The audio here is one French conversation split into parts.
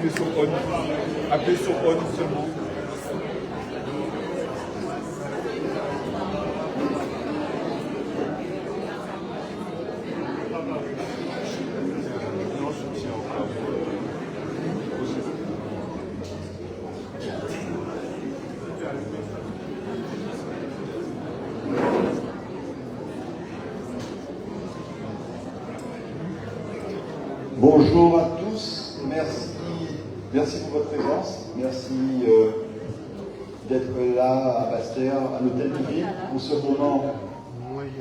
Appuyez sur on. Appuyez sur on seulement. Bonjour à tous, merci pour votre présence, merci d'être là à Basse-Terre, à l'Hôtel de Ville, pour ce moment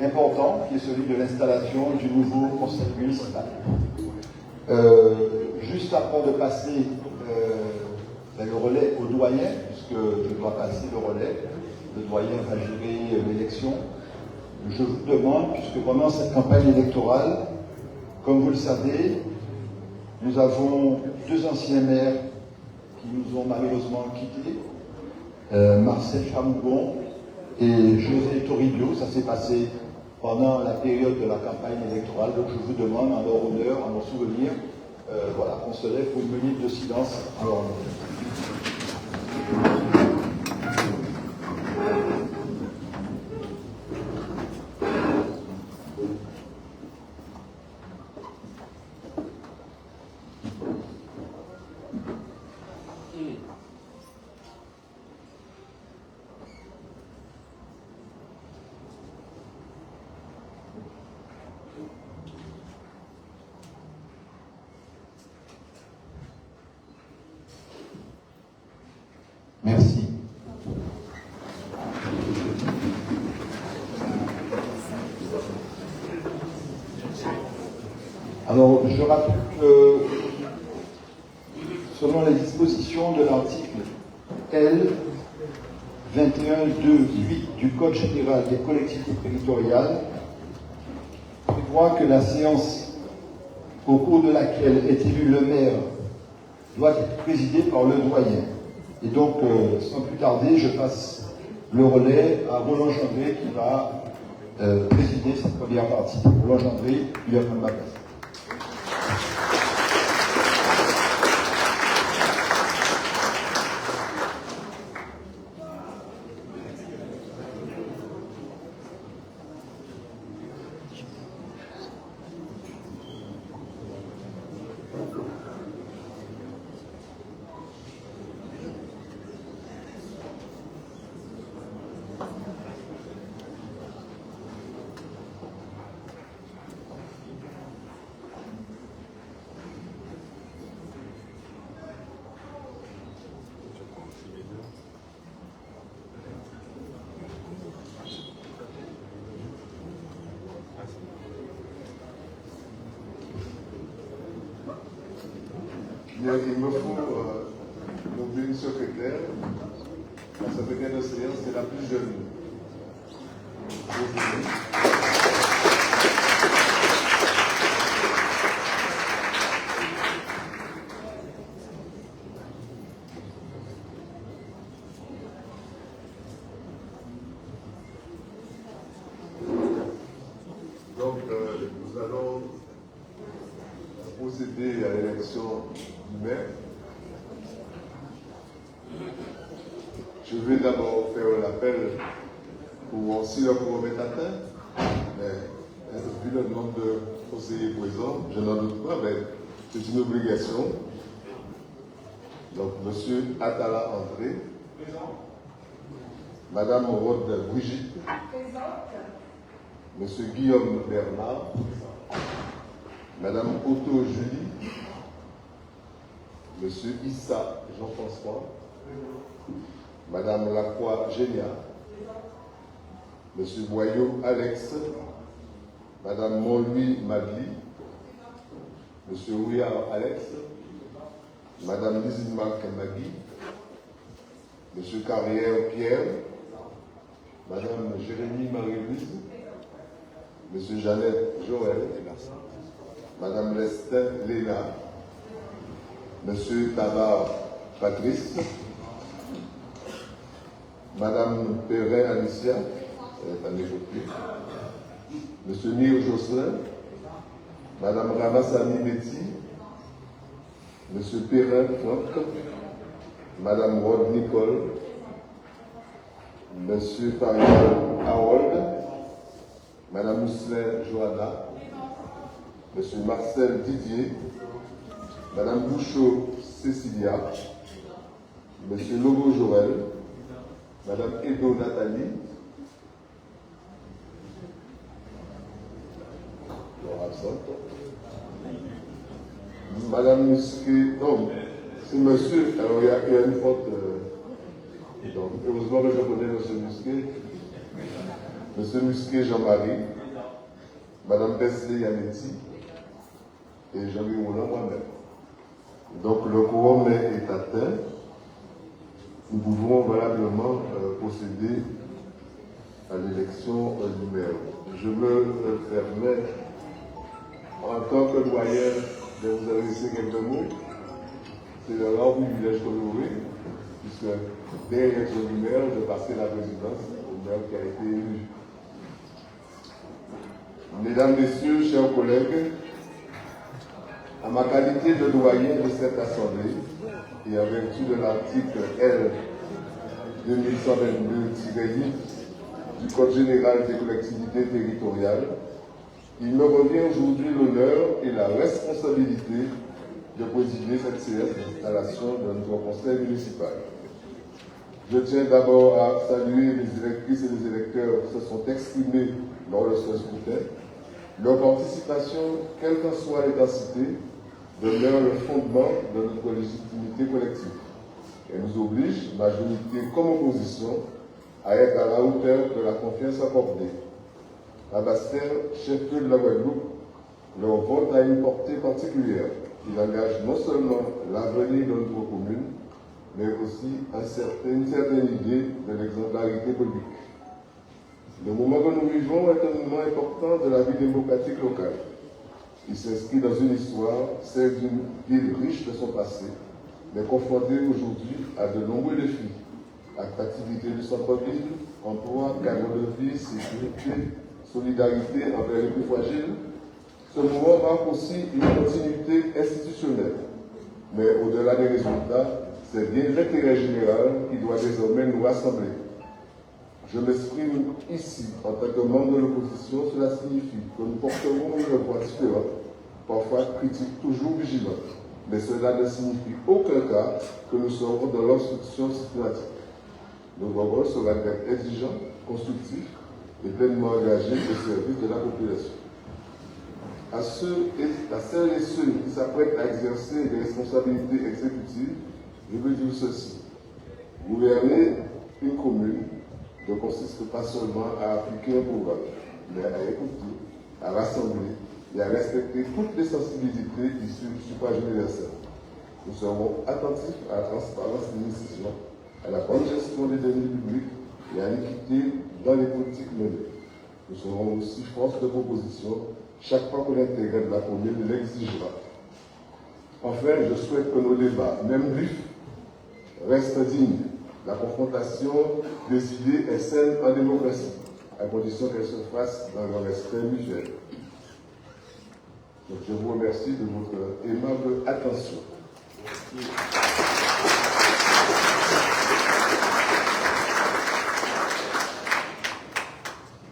important qui est celui de l'installation du nouveau conseil municipal. Juste avant de passer le relais au doyen, puisque je dois passer le relais, le doyen va gérer l'élection, je vous demande, puisque pendant cette campagne électorale, comme vous le savez, nous avons deux anciens maires qui nous ont malheureusement quittés, Marcel Chamougon et José Toribio. Ça s'est passé pendant la période de la campagne électorale. Donc je vous demande, en leur honneur, en leur souvenir, qu'on se lève pour une minute de silence en leur honneur. Merci. Alors, je rappelle que selon les dispositions de l'article L. 21.2.8 du Code général des collectivités territoriales, prévoit que la séance au cours de laquelle est élu le maire doit être présidée par le doyen. Et donc, sans plus tarder, je passe le relais à Roland Gendré qui va présider cette première partie. Roland Gendré, il va prendre ma place. Il me faut nommer une secrétaire. La secrétaire de séance est la plus jeune. Donc, nous allons procéder à l'élection du maire. Je vais d'abord faire l'appel pour si le quorum est atteint, mais vu le nombre de conseillers présents, je n'en doute pas, mais c'est une obligation. Donc, M. Atala André, Mme Rode Brigitte, M. Guillaume Bernard, Mme Otto Julie, M. Issa Jean-François, Mme Lacroix Génia, M. Boyau Alex, Mme Montlouis Magli, M. Ouillard Alex, Mme Lizine Kembagui, M. Carrière Pierre, Mme Jérémy Marie-Louise, M. Jeannette Joël, Mme Lestin Léna, M. Tabar Patrice, Mme Perrin Alicia, elle est en Égypte, M. Nio Jocelyn, Mme Ramassani Betty, Monsieur Perrin Franck, Madame Rod Nicole, Monsieur Parial Harold, Madame Mousselin Johanna, Monsieur Marcel Didier, Madame Bouchot Cécilia, Monsieur Lobo Joël, Madame Edo Nathalie, Madame Musquet, non, c'est monsieur, alors il y a une faute, donc, heureusement que je connais monsieur Musquet, monsieur Musquet Jean-Marie, Madame Besley Yanetti et Jean-Louis Roland moi-même. Donc le quorum est atteint, nous pouvons valablement procéder à l'élection du maire. Je me permets, en tant que doyen, de vous adresser quelques mots. C'est le rare privilège que j'aurai, puisque dès l'élection du maire, je passais la présidence au maire qui a été élu. Mesdames, Messieurs, chers collègues, à ma qualité de doyen de cette assemblée, et en vertu de l'article L. 2122-8 du Code général des collectivités territoriales, il me revient aujourd'hui l'honneur et la responsabilité de présider cette séance d'installation de notre conseil municipal. Je tiens d'abord à saluer les électrices et les électeurs qui se sont exprimés lors de ce scrutin. Leur participation, quelle qu'en soit l'intensité, demeure le fondement de notre légitimité collective. Elle nous oblige, majorité comme opposition, à être à la hauteur de la confiance accordée. À Basse-Terre, chef-lieu de la Guadeloupe, leur vote a une portée particulière. Il engage non seulement l'avenir de notre commune, mais aussi une certaine idée de l'exemplarité publique. Le moment que nous vivons est un moment important de la vie démocratique locale. Il s'inscrit dans une histoire, celle d'une ville riche de son passé, mais confrontée aujourd'hui à de nombreux défis. Attractivité du centre-ville, emploi, cadre de vie, sécurité, solidarité envers les plus fragiles. Ce mouvement marque aussi une continuité institutionnelle. Mais au-delà des résultats, c'est bien l'intérêt général qui doit désormais nous rassembler. Je m'exprime ici en tant que membre de l'opposition, cela signifie que nous porterons une voix différente, parfois critique, toujours vigilante. Mais cela ne signifie aucun cas que nous serons dans l'obstruction systématique. Notre rôle sera d'être exigeant, constructif et pleinement engagé au service de la population. À celles et ceux qui s'apprêtent à exercer des responsabilités exécutives, je veux dire ceci. Gouverner une commune ne consiste pas seulement à appliquer un programme, mais à écouter, à rassembler et à respecter toutes les sensibilités issues du suffrage universel. Nous serons attentifs à la transparence des décisions, à la bonne gestion des deniers publics et à l'équité dans les politiques menées. Nous serons aussi force de proposition chaque fois que l'intérêt de la commune l'exigera. Enfin, je souhaite que nos débats, même vifs, restent dignes. La confrontation des idées est saine en démocratie, à condition qu'elle se fasse dans le respect mutuel. Donc, je vous remercie de votre aimable attention.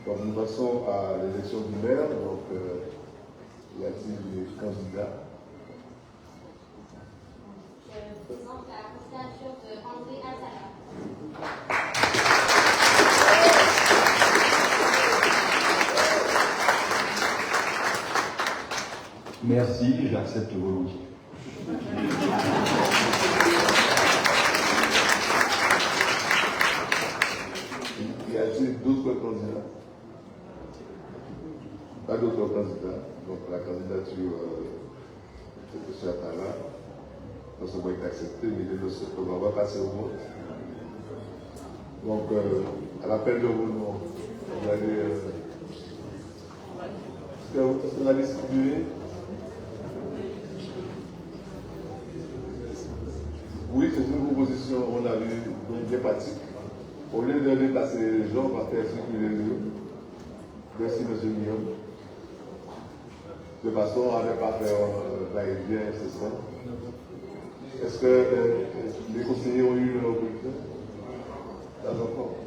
Donc, nous passons à l'élection du maire. Donc, y a-t-il des candidats? Je présente la candidature de André Atala. Merci, j'accepte volontiers. Y a-t-il d'autres candidats? Pas d'autres candidats. Donc la candidature de M. Atala non seulement est acceptée, mais il est le seul. Donc on va passer au vote. Donc à l'appel de roulement, vous allez. Est-ce qu'on a distribué? Oui, c'est une proposition, on a vu, bien pratique. Au lieu de déplacer les gens, on va faire circuler les lieux. Merci, M. Guillaume. De toute façon, on n'avait pas fait va-et-vient, c'est ça. Est-ce que les conseillers ont eu leur bulletin? Pas encore.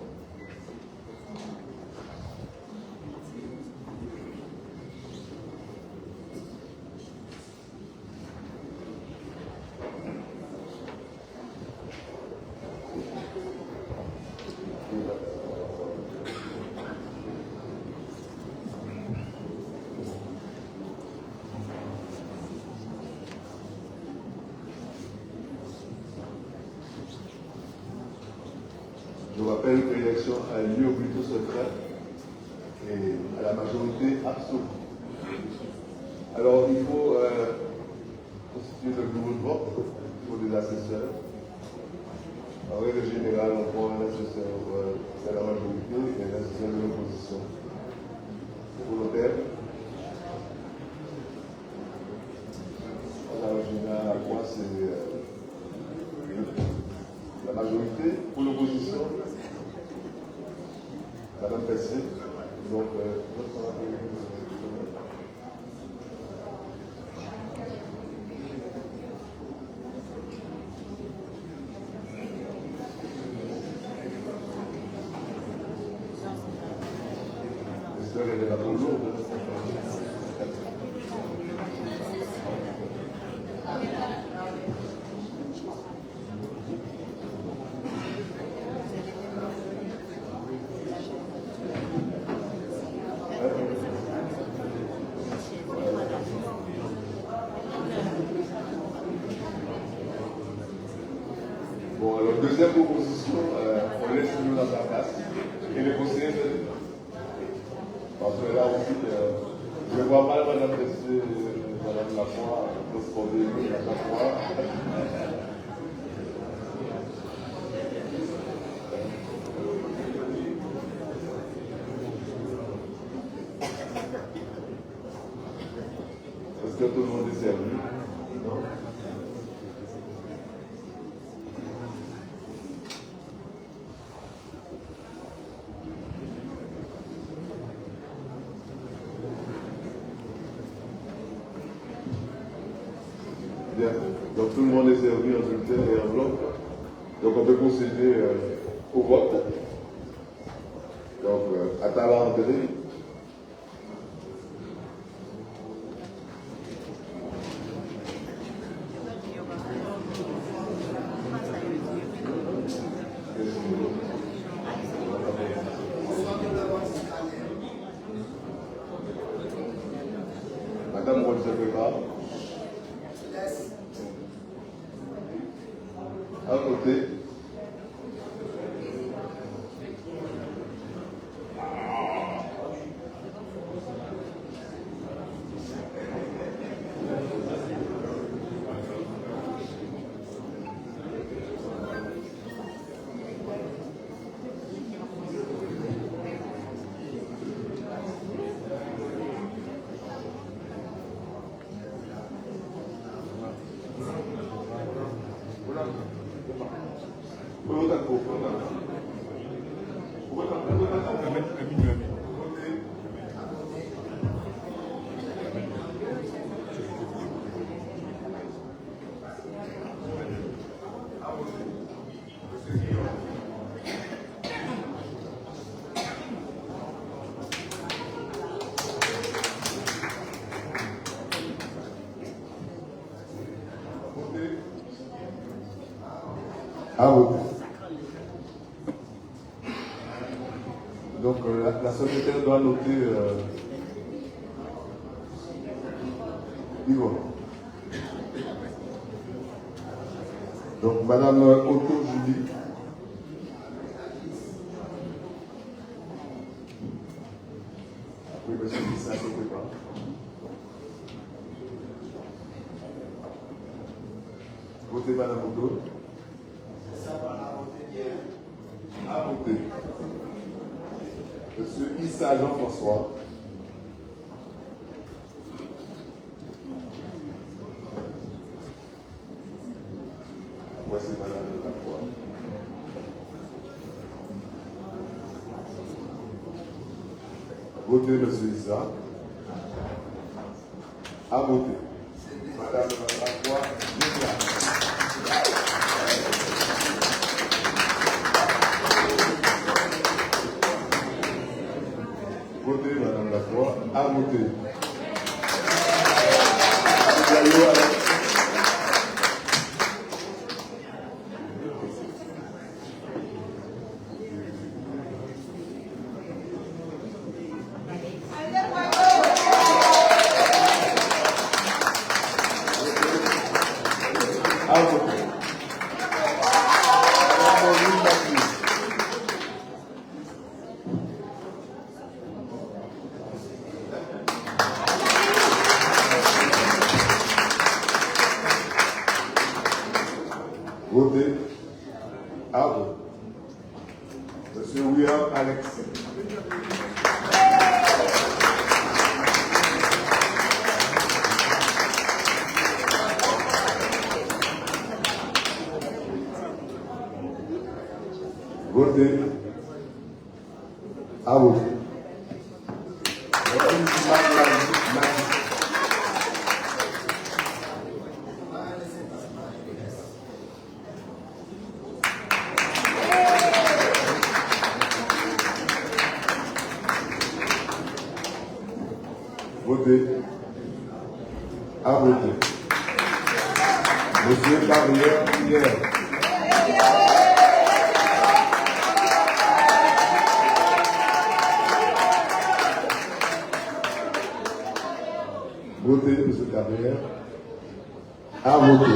Je rappelle que l'élection a lieu au bulletin secret et à la majorité absolue. Alors il faut constituer le bureau de vote pour des assesseurs. En règle générale, on prend un assesseur de la majorité et un assesseur de l'opposition. Volontaire. En règle générale, à quoi c'est la majorité pour l'opposition. Madame Pessé, donc j'espère qu'elle est là pour lourde. Bon, alors, deuxième proposition, on laisse nous dans la place et les conseillers. Parce que là aussi, je ne vois pas Madame Tessé, Madame Lafroy, responder à chaque fois. Est-ce que tout le monde est servi? Non? Bien. Donc tout le monde est servi en bulletin et en bloc. Donc on peut procéder au vote. Donc Atala André. Madame Rolzebeka. À côté. Ah oui. Donc la secrétaire doit noter Yvonne. Donc Madame Otto Julie. Oui, monsieur Lissa, je ne sais pas. Votez Madame Otto. À voter. Monsieur Issa Jean-François. Voici Madame Lafroy. Votez Monsieur Issa. À voter. Madame Lafroy. Votez, Madame Lacroix. À voter. Votez. À vous. Monsieur William Alex. Votez. À vous. Votez. À voter. Monsieur Carrière Pierre. Votez, Monsieur Carrière. À voter.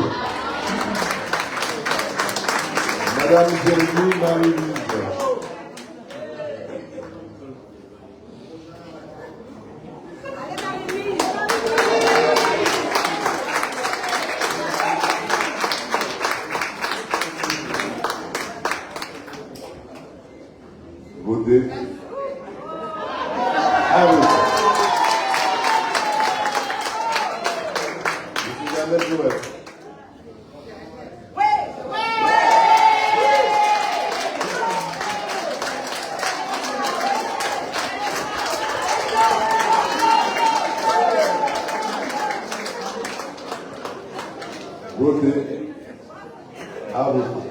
Madame Jérémy Marie-Louise. Votez. À voter. Monsieur Janel Joël. Votez. À voter.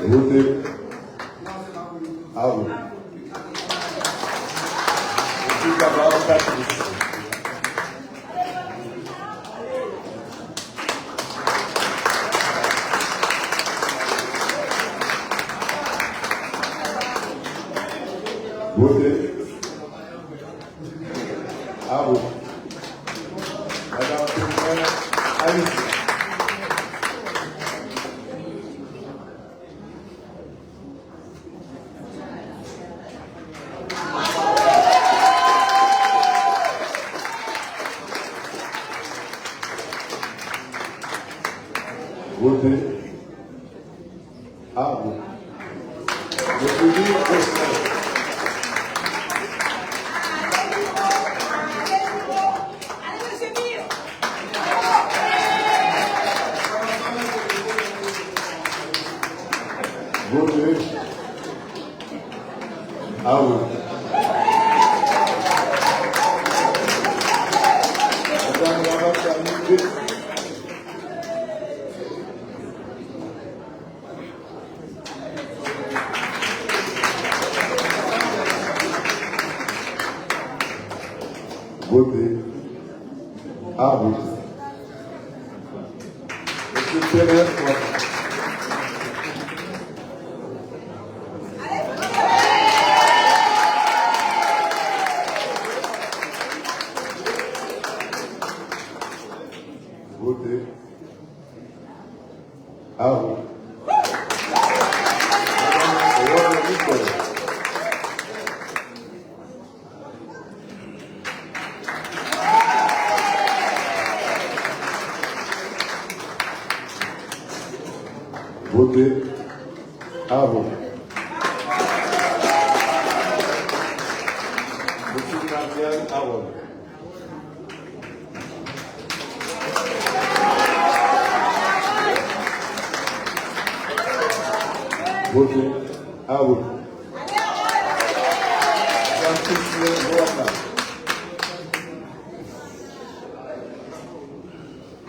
Votez. À vous. Monsieur Cabral Patrice. Votez. À vous. Madame Témoin Alice. Votez. À vous. Monsieur Louis Costa. Votez. À vous. Madame Lamar-Camille. Votez. À vous. Monsieur Pérez. Votez. À vous. Votez. À vous. Monsieur Martial Aaron. Votez. À vous. Madame Christine Boaka.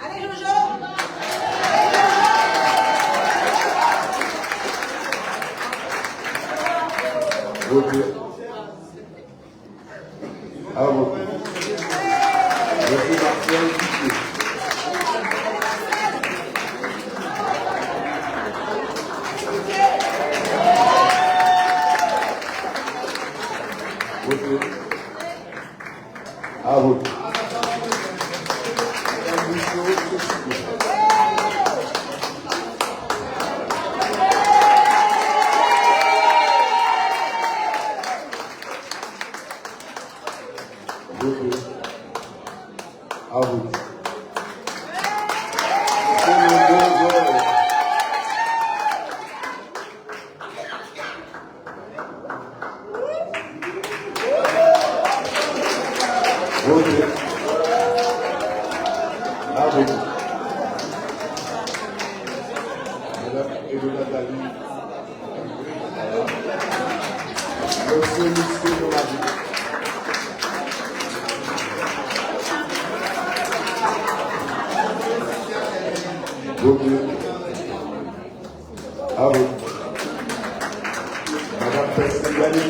Allez, Jojo! Votez. À voter. Monsieur Marcel Piquet. Votez. À voter. Madame Bouchot, Piquet. Votez. À voter. Votez. À voter. Madame Elola Dali. Monsieur Michel Nomadi. Votez. À voter. Madame Pessigani.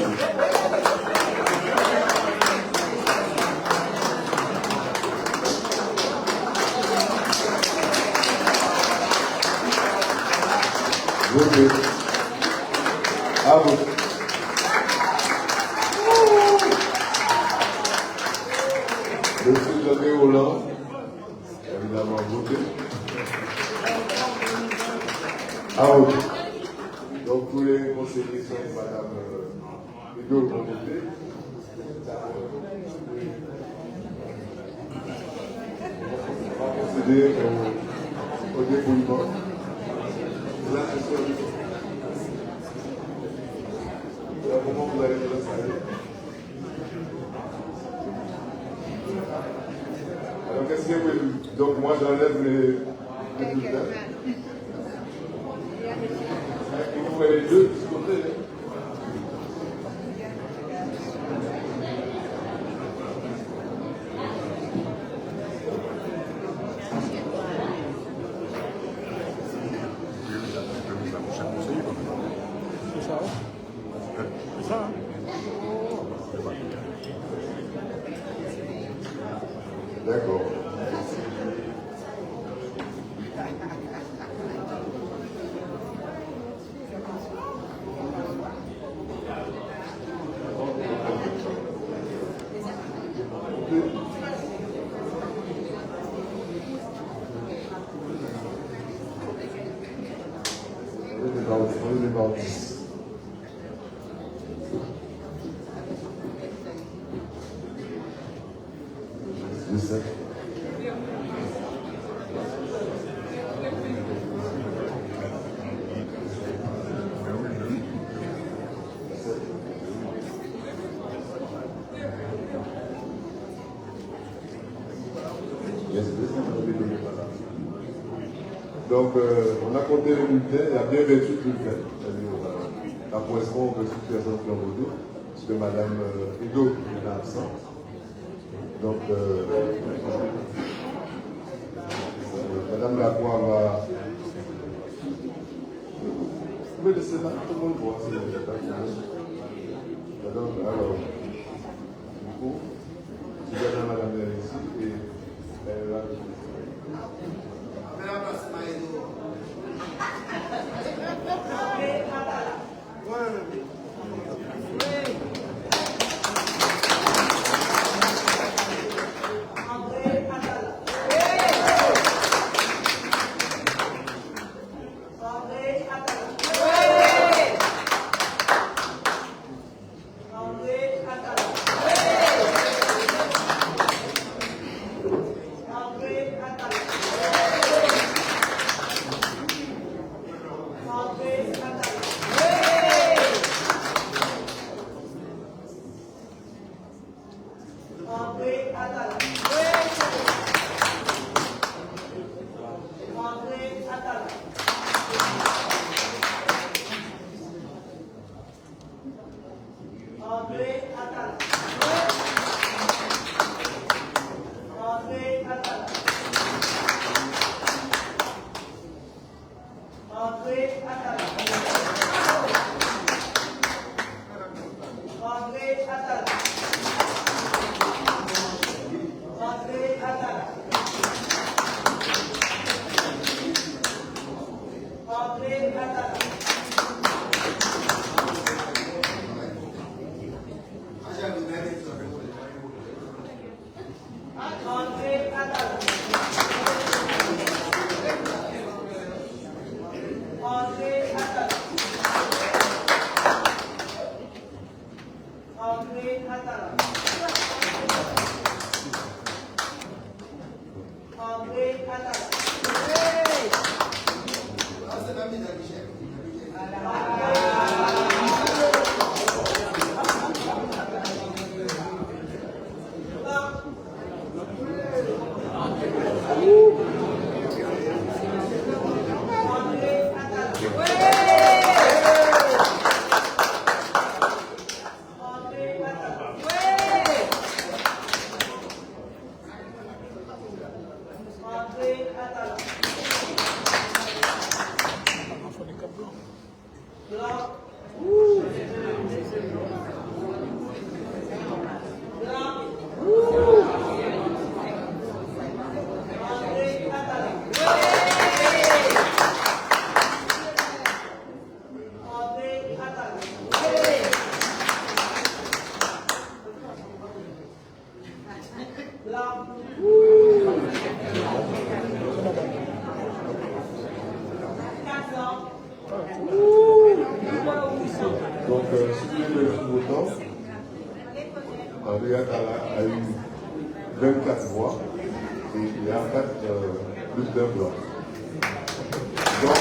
Votez. À voter. Monsieur Jean-Pierre Hollande, évidemment, votez. À voter. Donc, tous les conseillers sont Madame Hugo vont voter. On va procéder au dépouillement. Là, comment vous allez vous installer? Alors, qu'est-ce que vous... Donc, moi, j'enlève les bulletins. Vous pouvez les deux de ce côté. D'accord. On est about 10. Donc, on a compté les bulletins, il y a bien 28 bulletins. Ça correspond aux 28 personnes qui ont voté, puisque Mme Edo est absente. Donc, Mme Lacroix va. Vous pouvez laisser là, tout le monde voit. Donc, alors, du coup, tu viens à Mme ici et elle va. André Atala. André Atala. André Atala. André Atala. André Atala. André Atala. André Atala. André Atala. André Atala. André Atala. André Atala. André Atala. André Atala. Blanc. Blanc. André Atala. André Atala. Blanc. Donc, si le votant, André Atala a eu 24 voix et il y a 4 plus d'un blanc. Donc,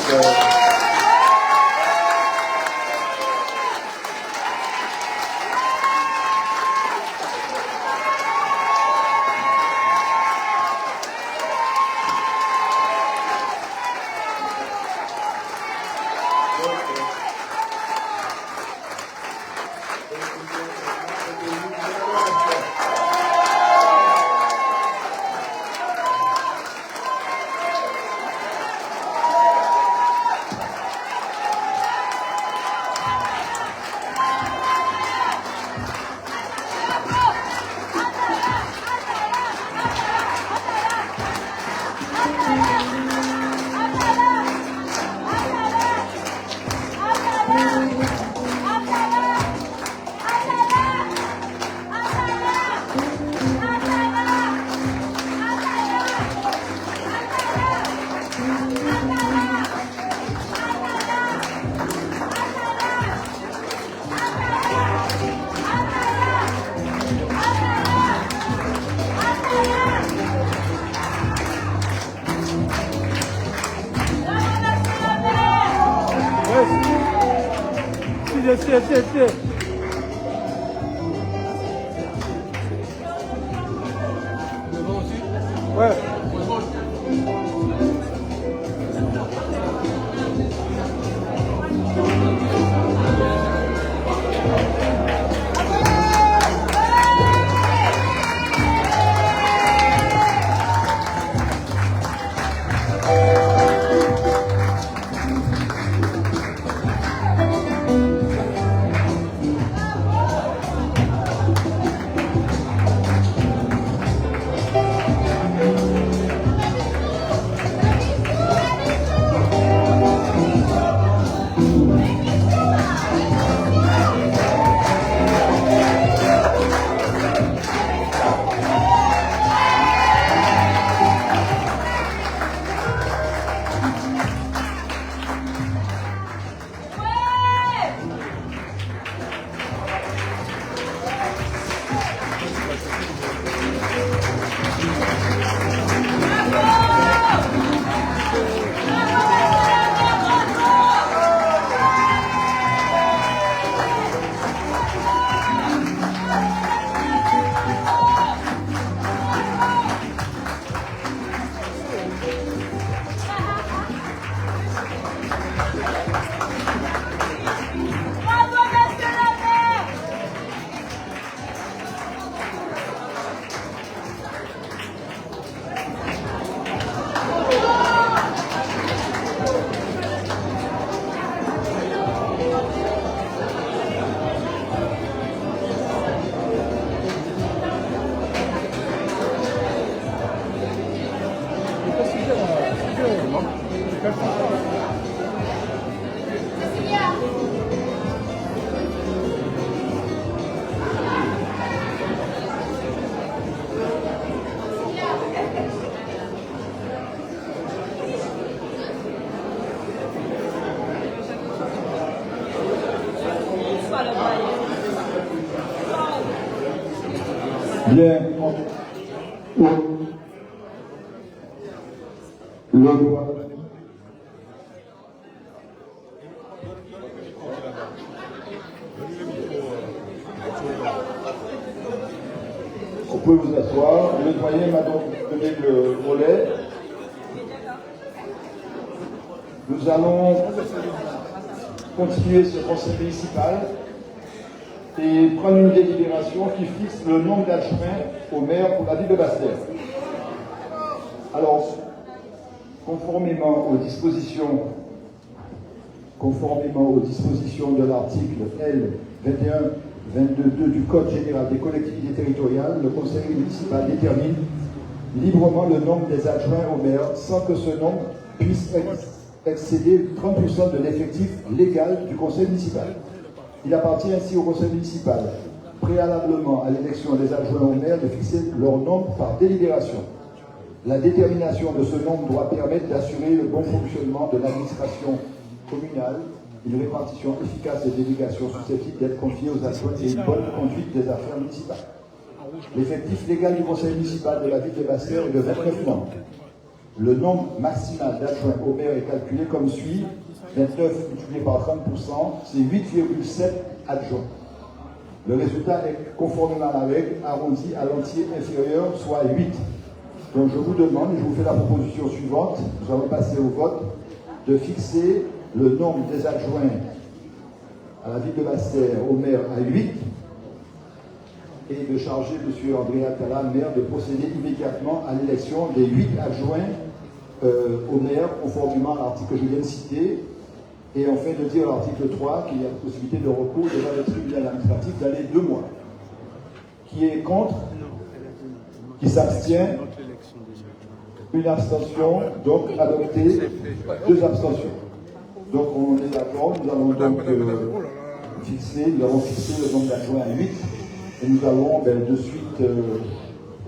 Si. Ouais. Bien. Le droit. Vous pouvez vous asseoir. Le doyen m'a donc donné le relais. Nous allons continuer ce conseil municipal et prendre une délibération qui fixe le nombre d'adjoints au maire pour la ville de Basse-Terre. Alors, conformément aux dispositions de l'article L 21-22 du Code général des collectivités territoriales, le conseil municipal détermine librement le nombre des adjoints au maire sans que ce nombre puisse excéder 30% de l'effectif légal du conseil municipal. Il appartient ainsi au conseil municipal, préalablement à l'élection des adjoints au maire, de fixer leur nombre par délibération. La détermination de ce nombre doit permettre d'assurer le bon fonctionnement de l'administration communale, une répartition efficace des délégations susceptibles d'être confiées aux adjoints et une bonne conduite des affaires municipales. L'effectif légal du conseil municipal de la ville de Basse-Terre est de 29 membres. Le nombre maximal d'adjoints au maire est calculé comme suit: 29 multiplié par 30%, c'est 8,7 adjoints. Le résultat est conformément à la règle arrondi à l'entier inférieur, soit 8. Donc je vous demande, et je vous fais la proposition suivante, nous allons passer au vote, de fixer le nombre des adjoints à la ville de Basse-Terre au maire à 8 et de charger M. André Atala, maire, de procéder immédiatement à l'élection des 8 adjoints au maire, conformément à l'article que je viens de citer, et enfin de dire à l'article 3 qu'il y a la possibilité de recours devant le tribunal administratif dans les 2 mois. Qui est contre? Qui s'abstient? Une abstention, donc adopté, 2 abstentions. Donc on est d'accord, nous allons donc fixer le nombre d'adjoints à 8 et nous allons de suite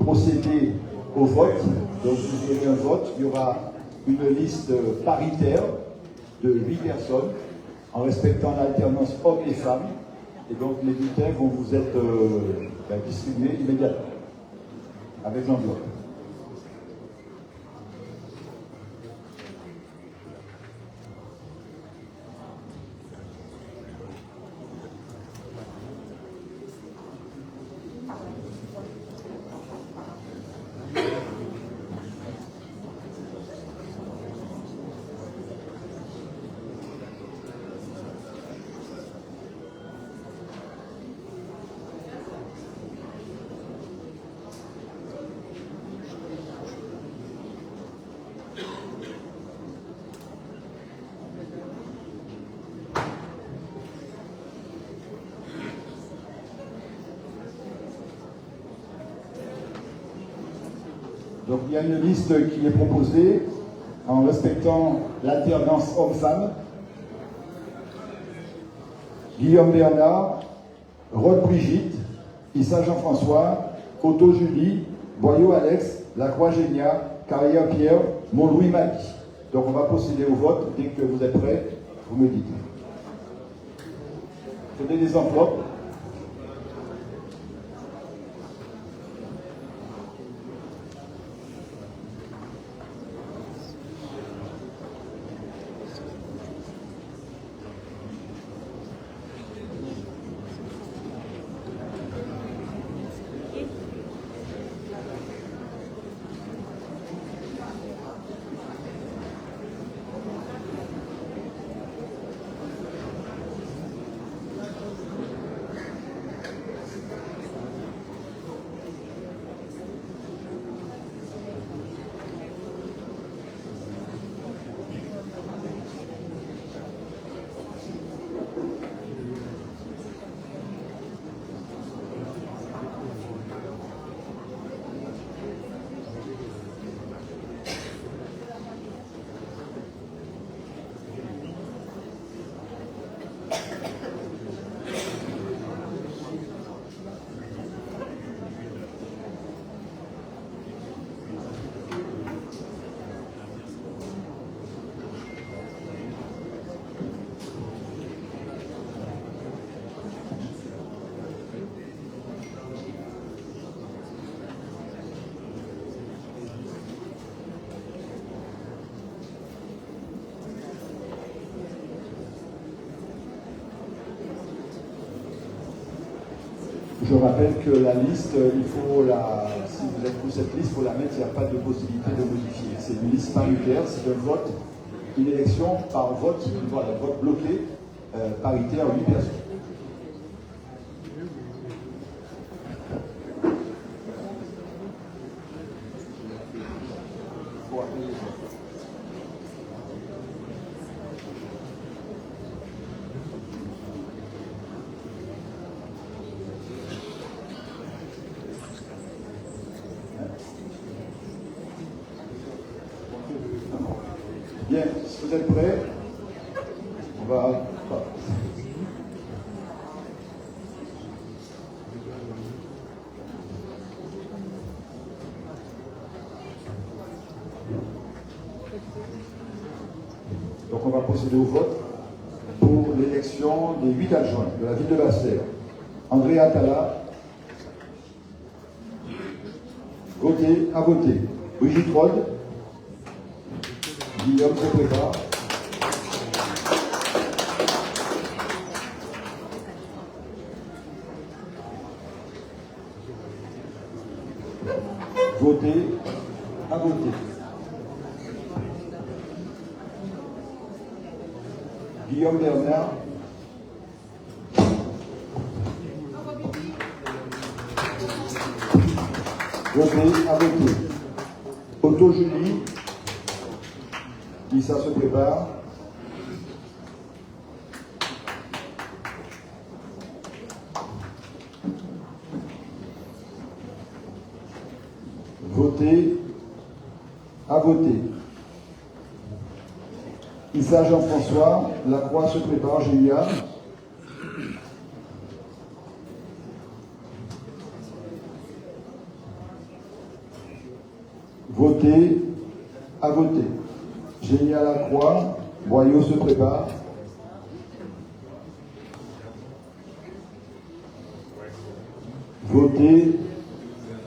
procéder au vote. Donc si vous avez un vote, il y aura une liste paritaire de 8 personnes en respectant l'alternance hommes et femmes. Et donc les bulletins vont vous être distribués immédiatement avec l'enveloppe. Donc il y a une liste qui est proposée en respectant l'alternance homme-femme. Guillaume Bernard, Rod Brigitte, Issa Jean-François, Otto Julie, Boyau Alex, Lacroix Génia, Carrière Pierre, Montlouis Magui. Donc on va procéder au vote. Dès que vous êtes prêts, vous me dites. Prenez des enveloppes. Je rappelle que la liste, si vous êtes pour cette liste, il faut la mettre, il n'y a pas de possibilité de modifier. C'est une liste paritaire, c'est un vote, une élection par vote, voilà, vote bloqué, paritaire, 8 personnes. Bien, si vous êtes prêts, on va... Donc on va procéder au vote pour l'élection des 8 adjoints de la ville de Basse-Terre. André Atala, à voter. Brigitte Rode, Guillaume se prépare. À voter. Guillaume Bernard. À voter. Otto Julie. Lisa se prépare. À voter. Issa Jean-François, Lacroix se prépare, Gélia. À voter. Gélia Lacroix, Boyau se prépare.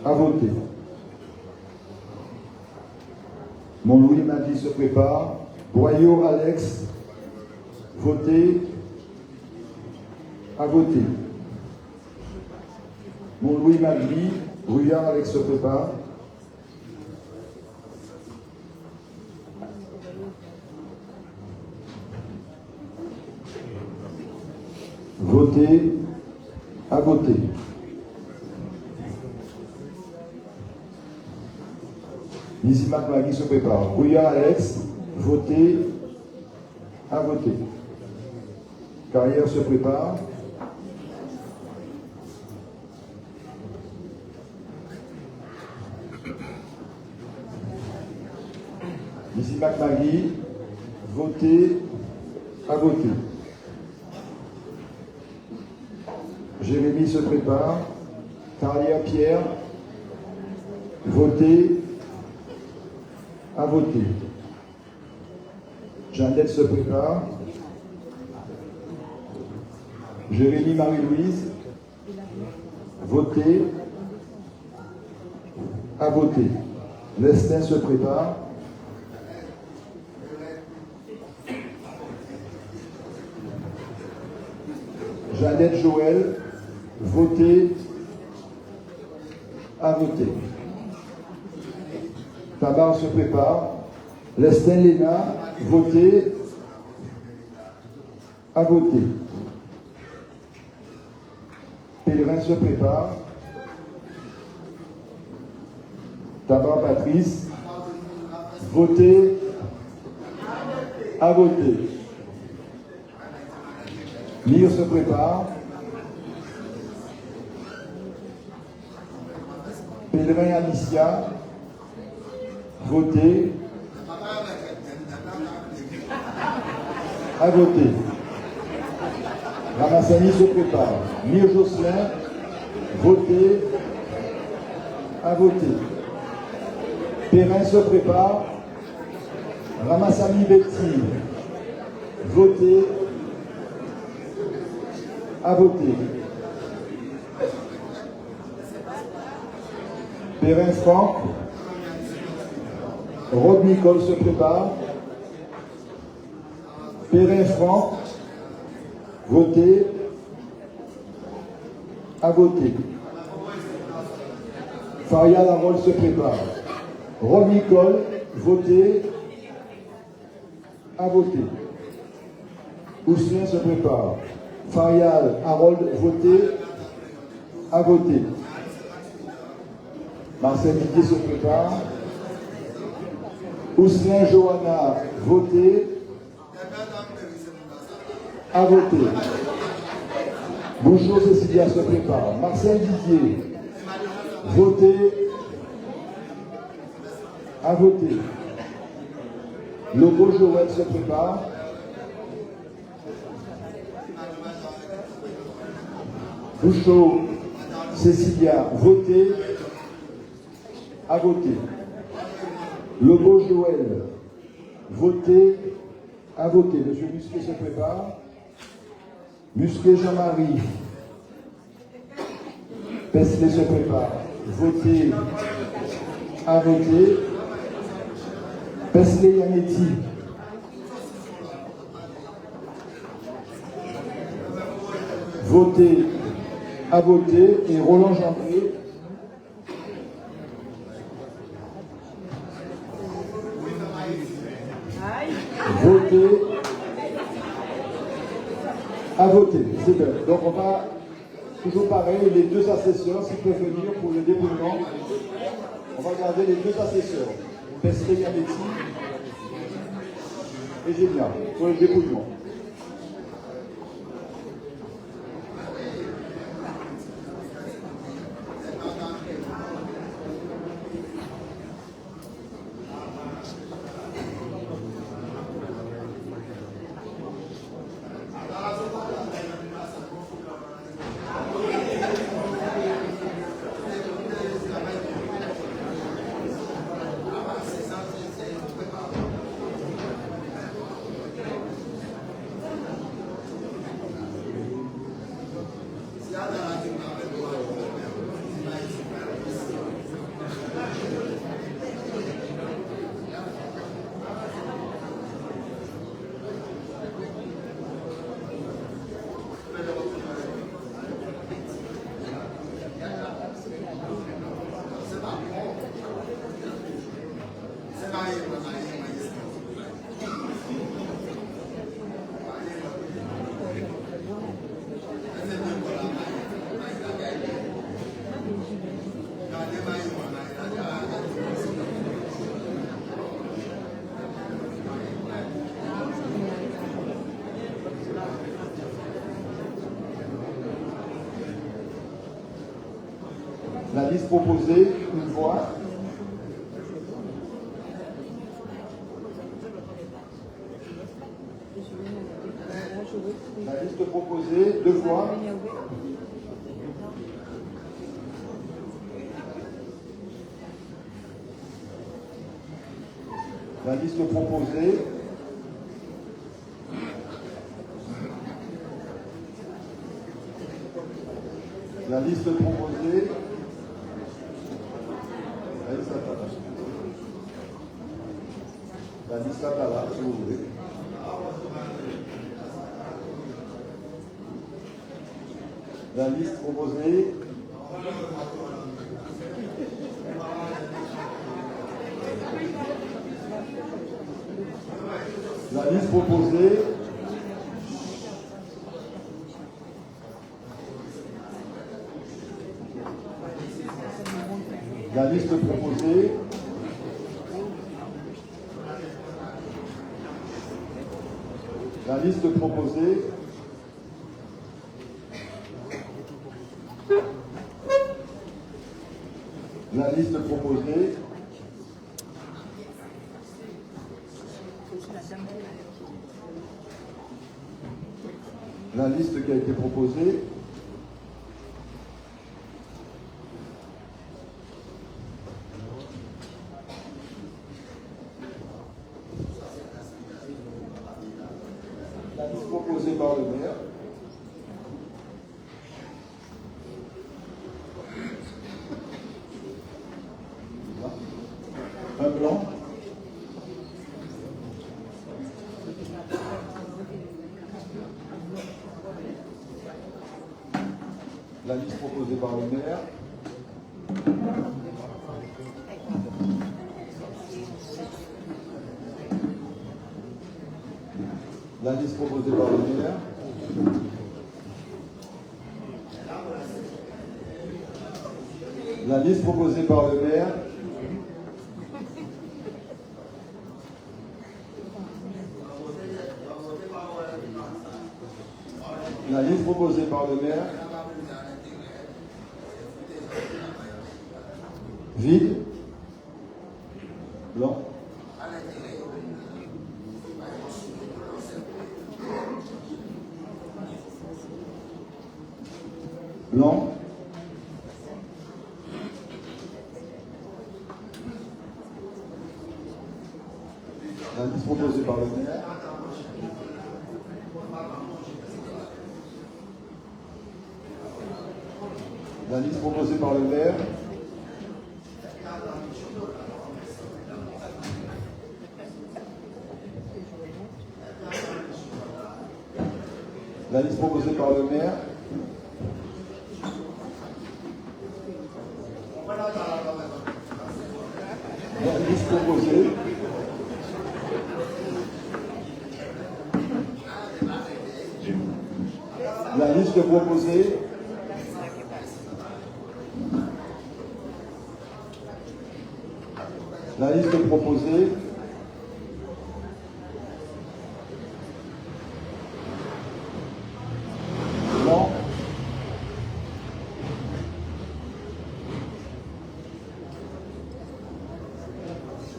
À voter. Montlouis Madi se prépare. Boyau Alex, à voter. Montlouis Madi, Bruyard Alex se prépare. À voter. Nizima Magui se prépare. Bruyard Alex, à voter. Carrière se prépare. Nizima Magui, à voter. Jérémy se prépare. Carrière Pierre, à voter. Jeannette se prépare. Jérémy Marie-Louise, à voter. Lestin se prépare. Jeannette Joël, à voter. Tabar se prépare. Lestin Léna, à voter. Pèlerin se prépare. Tabar Patrice, à voter. Mire se prépare. Pèlerin Alicia, à voter. Ramassani se prépare. Mire Jocelyn, à voter. Perrin se prépare. Ramassani Betty, à voter. Perrin Franck, Rod Nicole se prépare. Perrin Franck, À voter. Faria Larol se prépare. Rob Nicole, voter. À voter. Ousselin se prépare. Farial, Harold, voter. À voter. Marcel Didier se prépare. Ousselin, Johanna, voter. À voter. Bouchot, Cécilia se prépare. Marcel Didier, voter. À voter. Lobo Joël se prépare. Bouchot, Cécilia, voter. À voter. Lobo Joël, voter. À voter. Monsieur Musquet se prépare. Musquet Jean-Marie. Pesley se prépare. Voter. À voter. Pesley Yanetti. Voter. À voter. Et Roland Gendré. Voter. À voter. C'est bien. Donc on va toujours pareil, les deux assesseurs, s'ils peuvent venir pour le dépouillement. On va garder les deux assesseurs. Pesley Yanetti et Génia pour le dépouillement. La liste proposée, une voix. La liste proposée, deux voix. La liste proposée. La liste proposée. La liste là, si vous voulez. La liste proposée. La liste proposée. La liste proposée. La liste proposée. La liste proposée. La liste qui a été proposée. La liste proposée par le maire. Un blanc. la liste proposée par le maire. La liste proposée par le maire. La liste proposée par le maire. La liste proposée par le maire. Vide. Blanc. Blanc. La liste proposée par le maire. La liste proposée par le maire. La liste proposée par le maire. La liste proposée. La liste proposée. La liste proposée. Blanc.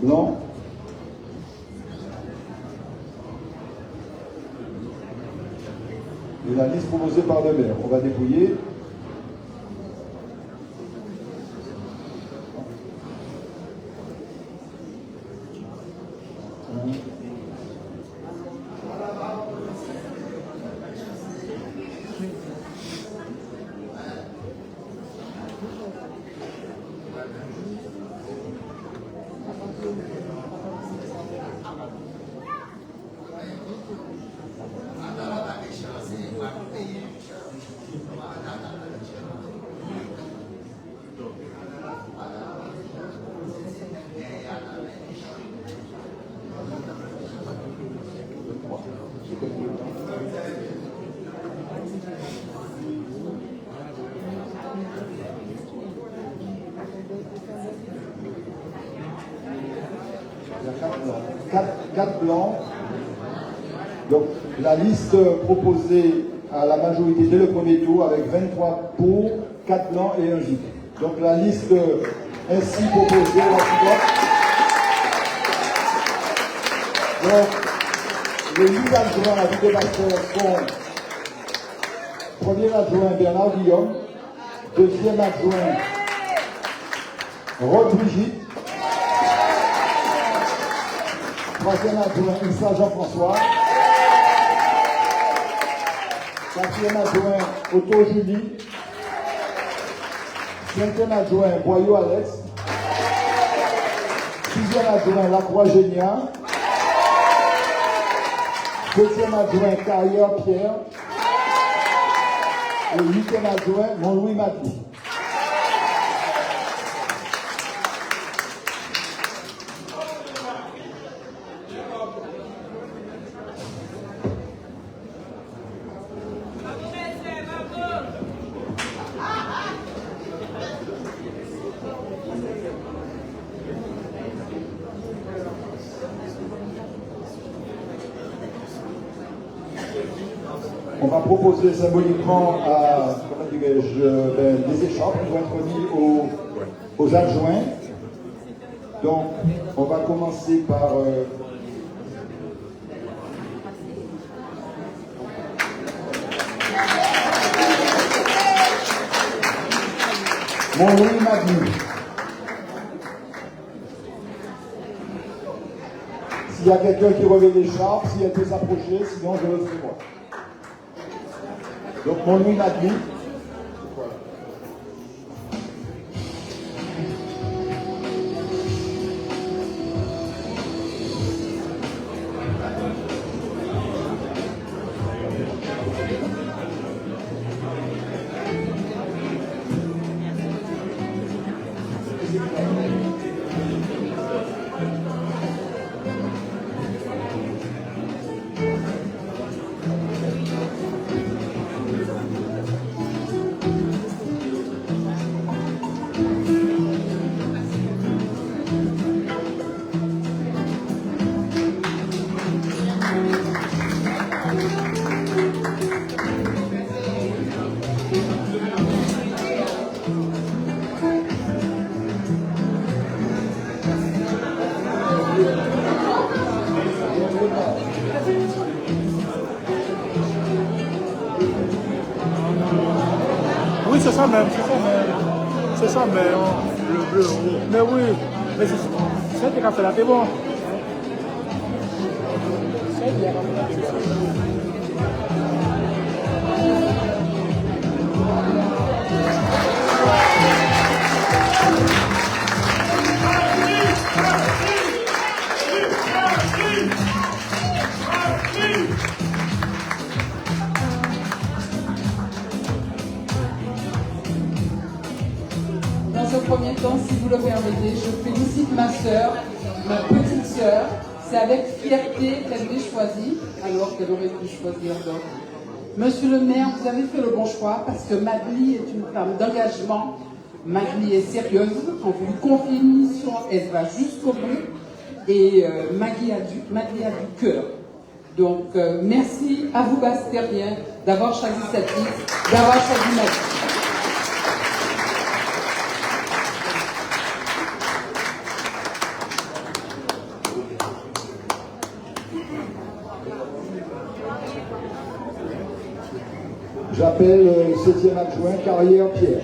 Blanc. Et la liste proposée par le maire. On va dépouiller. Il y a 4 blancs. Donc la liste proposée à la majorité dès le premier tour avec 23 pour, 4 blancs et 1 vide. Donc la liste ainsi proposée, donc les 8 adjoints à vie de pasteur sont premier adjoint Bernard Guillaume, deuxième adjoint Rod Brigitte, troisième adjoint Issa Jean-François, quatrième adjoint Otto Julie, cinquième adjoint Boyau Alex, sixième adjoint Lacroix Génia, septième adjoint Carrière Pierre et huitième adjoint Mon-Louis Mathieu. On va proposer symboliquement à, comment dirais-je, des écharpes qui vont être mis aux adjoints. Donc, on va commencer par Mon-Louis Mathieu. S'il y a quelqu'un qui revêt l'écharpe, si elle peut s'approcher, sinon je le ferai moi. Donc, Mon-Louis Mathieu. Oui, c'est ça même, c'est ça même. C'est ça même. Le bleu. Mais oui, mais c'est qui a fait la c'est bon. C'est qui a fait la Dans ce premier temps, si vous le permettez, je félicite ma sœur, ma petite sœur. C'est avec fierté qu'elle m'ait choisie, alors qu'elle aurait pu choisir d'autres. Monsieur le maire, vous avez fait le bon choix parce que Magli est une femme d'engagement. Magli est sérieuse. Quand vous lui confiez une mission, elle va jusqu'au bout. Et Magli a du cœur. Donc, merci à vous, Bastériens, d'avoir choisi cette liste, d'avoir choisi Magli. J'appelle le 7e adjoint, Carrière-Pierre.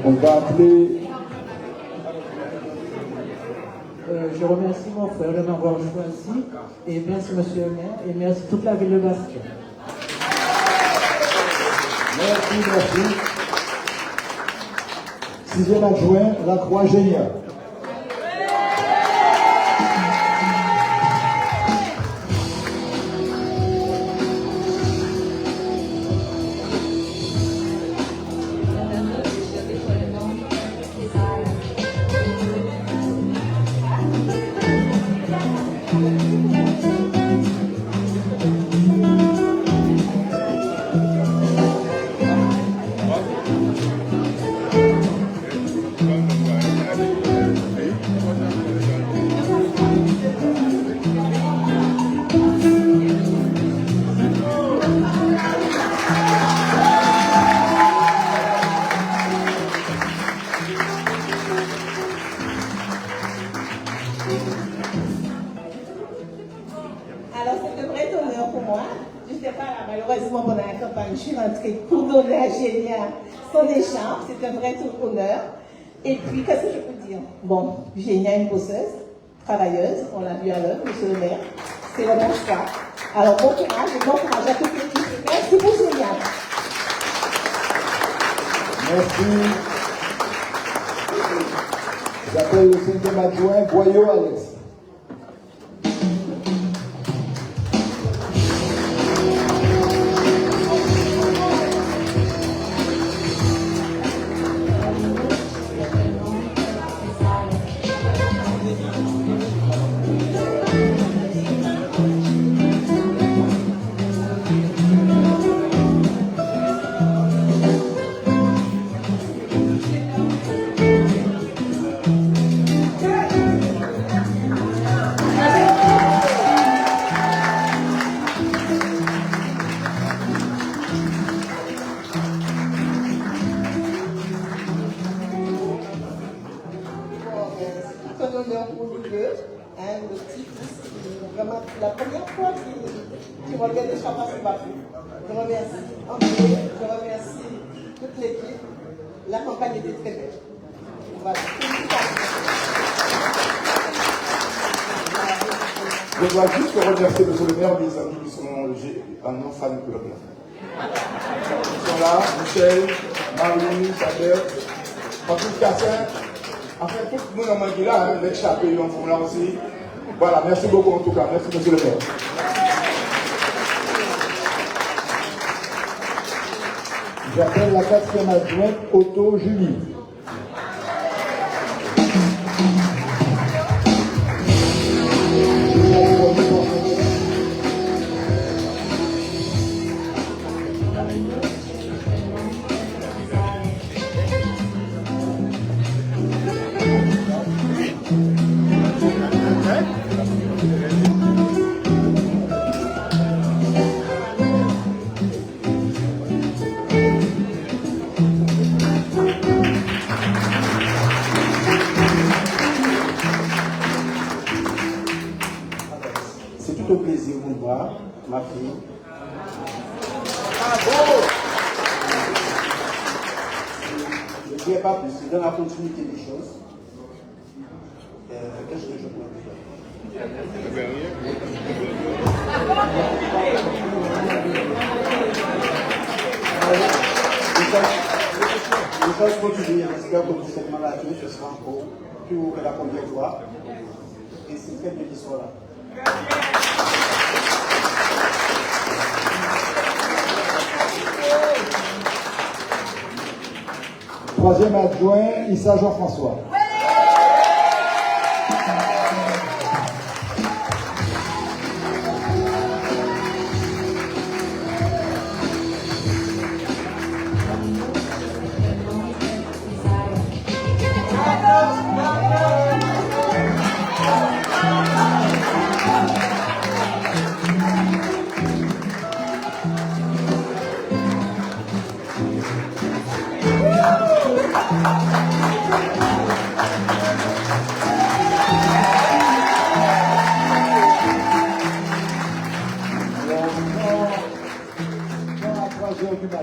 On va appeler. Je remercie mon frère de m'avoir choisi et merci monsieur le maire et merci toute la ville de Bastia. Merci. 6e adjoint, Lacroix-Génial. Alors, c'est un vrai honneur pour moi. Je ne sais pas, malheureusement, pendant la campagne, je suis rentrée pour donner à Génia son écharpe. C'est un vrai honneur. Et puis, qu'est-ce que je peux dire? Bon, Génia est une bosseuse, travailleuse, on l'a vu à l'œuvre, monsieur le maire. C'est le bon choix. Alors, bon courage et bon courage à toute l'équipe. Merci pour Génia. Merci. J'appelle le 5e adjoint, Boyau Alex. le petit fils, vraiment la première fois qu'il regarde des chapeaux sur Bafou. Je remercie André, je remercie toute l'équipe. La campagne était très belle. Voilà. Je dois juste remercier monsieur le maire, mes amis qui sont un non fan club là. Ils sont là, Michel, Marie, Chader, Patrick Cassin. Enfin, tout le monde a mangé là, les chapeaux, ils font là aussi. Voilà, merci beaucoup en tout cas. Merci monsieur le maire. J'appelle la 4e adjointe, Otto Julie. C'est tout un plaisir de vous voir, ma fille. Je ne dirai pas plus, c'est dans la continuité des choses. Qu'est-ce que je peux dire? Les choses continuent, j'espère que pour cette maladie, ce sera encore plus haut que la première fois. Et c'est très bien qu'ils soient là. Troisième adjoint, Issa Jean-François.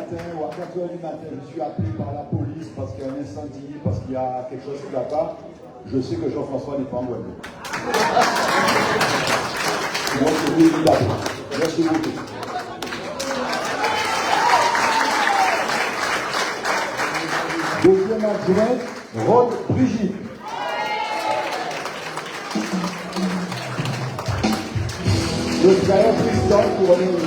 Ou à 4 heures du matin, je suis appelé par la police parce qu'il y a un incendie, parce qu'il y a quelque chose qui ne va pas, je sais que Jean-François n'est pas en Guadeloupe. Moi, je vais évidemment. Merci beaucoup. Deuxième adjointe, Rod Brigitte. Le frère Tristan pour revenir.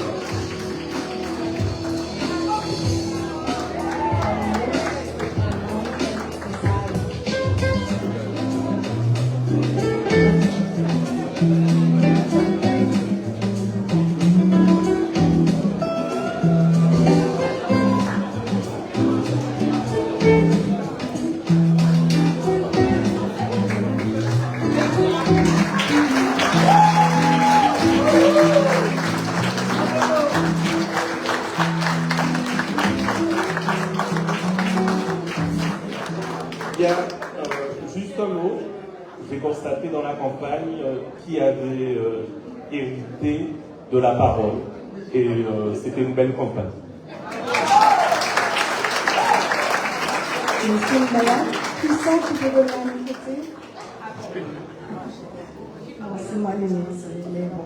Bien, juste un mot. J'ai constaté dans la campagne qui avait hérité de la parole. Et c'était une belle campagne. Monsieur le maire, qui sont qui peut donner à mon côté? C'est moi le médecin, mais bon,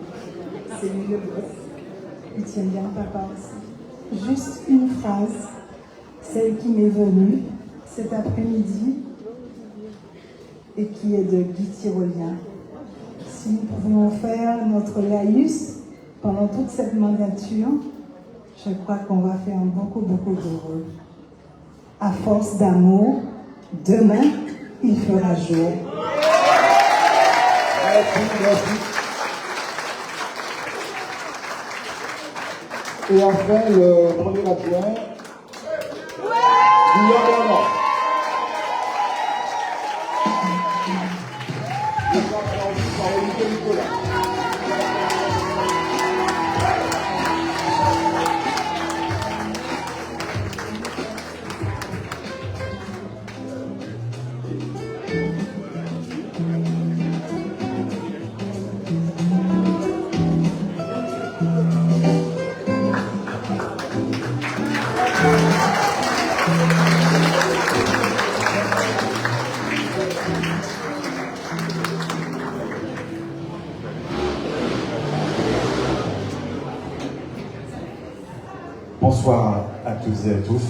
c'est lui le boss. Il tient bien papa aussi. Juste une phrase, celle qui m'est venue cet après-midi et qui est de Guy Tyrolien. Si nous pouvions faire notre laïus pendant toute cette mandature, je crois qu'on va faire beaucoup, beaucoup d'heureux. À force d'amour, demain, il fera jour. Merci. Et enfin, le premier adjoint, Guillaume Bernard. Je crois qu'on a envie de parler de Nicolas. midi à tous.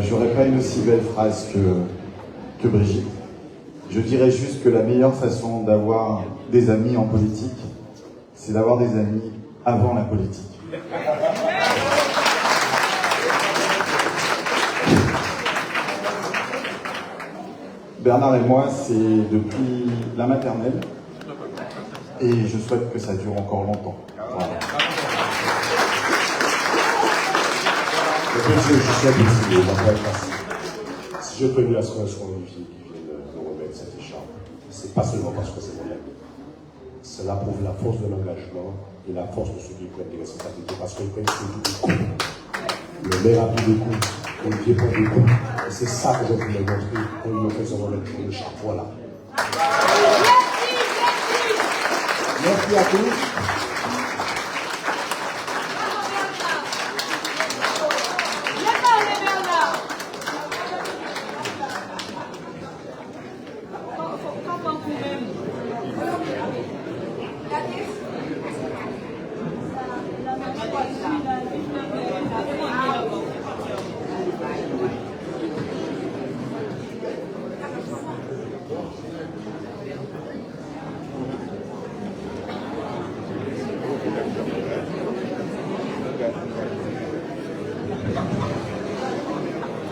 J'aurais pas une aussi belle phrase que Brigitte. Je dirais juste que la meilleure façon d'avoir des amis en politique, c'est d'avoir des amis avant la politique. Bernard et moi, c'est depuis la maternelle, et je souhaite que ça dure encore longtemps. Voilà. Si j'ai prévu l'association Olivier qui vient de remettre cette écharpe, c'est pas seulement parce que c'est mon ami. Cela prouve la force de l'engagement et la force de ceux qui prennent des responsabilités parce qu'ils prennent des coups. Le maire a pris des coups, Olivier prend des coups. Et c'est ça que je voulais montrer en lui faisant remettre l'écharpe. Voilà. Merci à tous.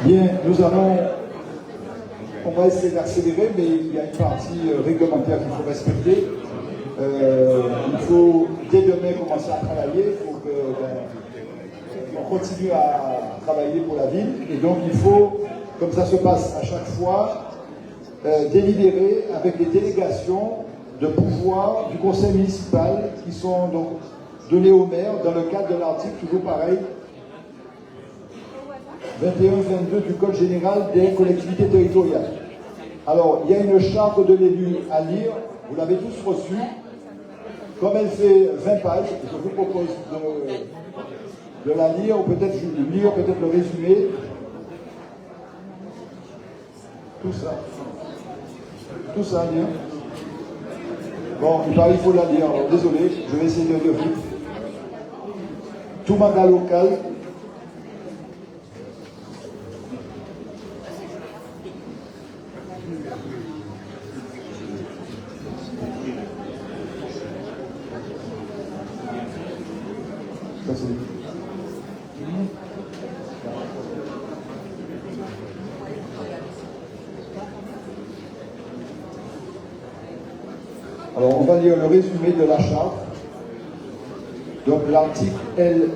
Bien, on va essayer d'accélérer, mais il y a une partie réglementaire qu'il faut respecter. Il faut dès demain commencer à travailler, il faut qu'on continue à travailler pour la ville, et donc il faut, comme ça se passe à chaque fois, délibérer avec les délégations de pouvoir du conseil municipal qui sont donc données au maire dans le cadre de l'article, toujours pareil, 21-22 du Code général des collectivités territoriales. Alors, il y a une charte de l'élu à lire, vous l'avez tous reçue. Comme elle fait 20 pages, je vous propose de la lire, ou peut-être le résumé. Tout ça à lire. Bon, il paraît qu'il faut la lire, alors désolé, je vais essayer de lire vite. Tout mandat local. Alors, on va lire le résumé de la charte. Donc, l'article L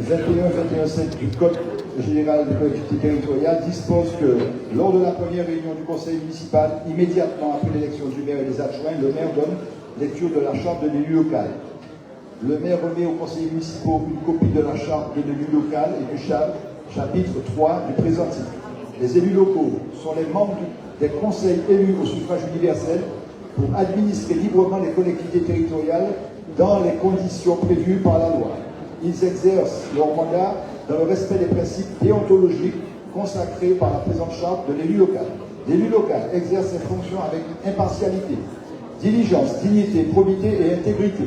21-21-7 du Code général des collectivités territoriales dispose que, lors de la première réunion du conseil municipal, immédiatement après l'élection du maire et des adjoints, le maire donne lecture de la charte de l'élu local. Le maire remet aux conseillers municipaux une copie de la charte de l'élu local et du chapitre 3 du présent titre. Les élus locaux sont les membres des conseils élus au suffrage universel pour administrer librement les collectivités territoriales dans les conditions prévues par la loi. Ils exercent leur mandat dans le respect des principes déontologiques consacrés par la présente charte de l'élu local. L'élu local exerce ses fonctions avec impartialité, diligence, dignité, probité et intégrité.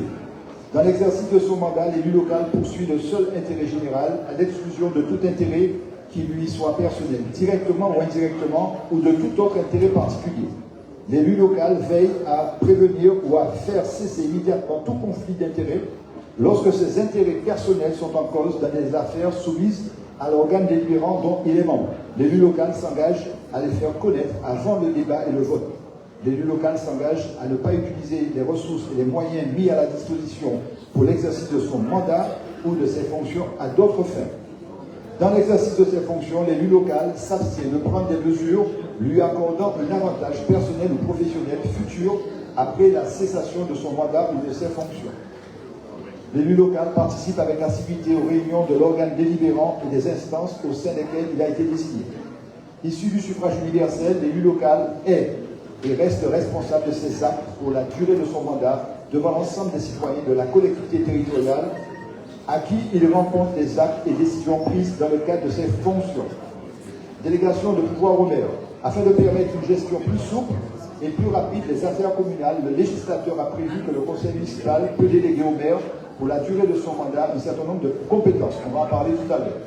Dans l'exercice de son mandat, l'élu local poursuit le seul intérêt général à l'exclusion de tout intérêt qui lui soit personnel, directement ou indirectement, ou de tout autre intérêt particulier. L'élu local veille à prévenir ou à faire cesser immédiatement tout conflit d'intérêts lorsque ses intérêts personnels sont en cause dans des affaires soumises à l'organe délibérant dont il est membre. L'élu local s'engage à les faire connaître avant le débat et le vote. L'élu local s'engage à ne pas utiliser les ressources et les moyens mis à la disposition pour l'exercice de son mandat ou de ses fonctions à d'autres fins. Dans l'exercice de ses fonctions, l'élu local s'abstient de prendre des mesures lui accordant un avantage personnel ou professionnel futur après la cessation de son mandat ou de ses fonctions. L'élu local participe avec assiduité aux réunions de l'organe délibérant et des instances au sein desquelles il a été désigné. Issu du suffrage universel, l'élu local est et reste responsable de ses actes pour la durée de son mandat devant l'ensemble des citoyens de la collectivité territoriale à qui il rend compte des actes et décisions prises dans le cadre de ses fonctions. Délégation de pouvoir au maire. Afin de permettre une gestion plus souple et plus rapide des affaires communales, le législateur a prévu que le conseil municipal peut déléguer au maire, pour la durée de son mandat, un certain nombre de compétences. On va en parler tout à l'heure.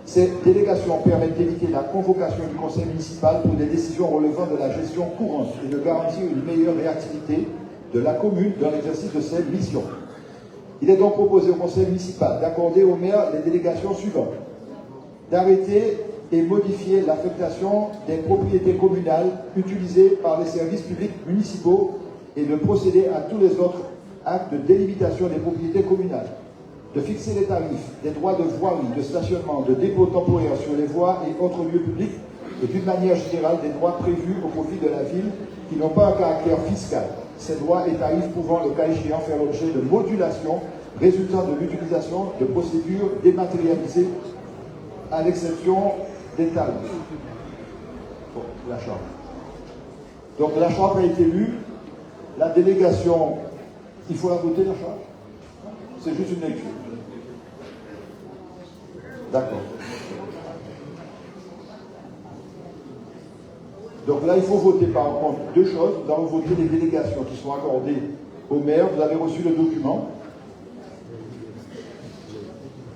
Ces délégations permettent d'éviter la convocation du conseil municipal pour des décisions relevant de la gestion courante et de garantir une meilleure réactivité de la commune dans l'exercice de ses missions. Il est donc proposé au conseil municipal d'accorder au maire les délégations suivantes. D'arrêter et modifier l'affectation des propriétés communales utilisées par les services publics municipaux et de procéder à tous les autres actes de délimitation des propriétés communales. De fixer les tarifs des droits de voirie, de stationnement, de dépôt temporaire sur les voies et autres lieux publics et d'une manière générale des droits prévus au profit de la ville qui n'ont pas un caractère fiscal. Ces droits et tarifs pouvant, le cas échéant, faire l'objet de modulations résultant de l'utilisation de procédures dématérialisées à l'exception des tarifs. Bon, la Chambre. Donc la Chambre a été lue. La délégation, il faut la voter, la Chambre? C'est juste une lecture. D'accord. Donc là, il faut voter par contre deux choses. Nous allons voter les délégations qui sont accordées au maire. Vous avez reçu le document.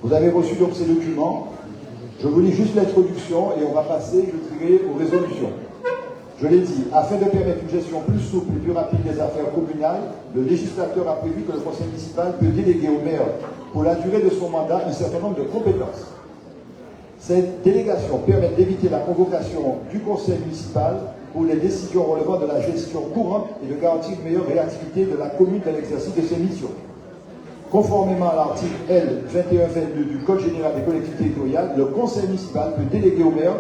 Vous avez reçu donc ces documents. Je vous lis juste l'introduction et on va passer, je dirais, aux résolutions. Je l'ai dit, afin de permettre une gestion plus souple et plus rapide des affaires communales, le législateur a prévu que le conseil municipal peut déléguer au maire, pour la durée de son mandat, un certain nombre de compétences. Cette délégation permet d'éviter la convocation du conseil municipal pour les décisions relevant de la gestion courante et de garantir une meilleure réactivité de la commune dans l'exercice de ses missions. Conformément à l'article L. 2122 du Code général des collectivités territoriales, le conseil municipal peut déléguer au maire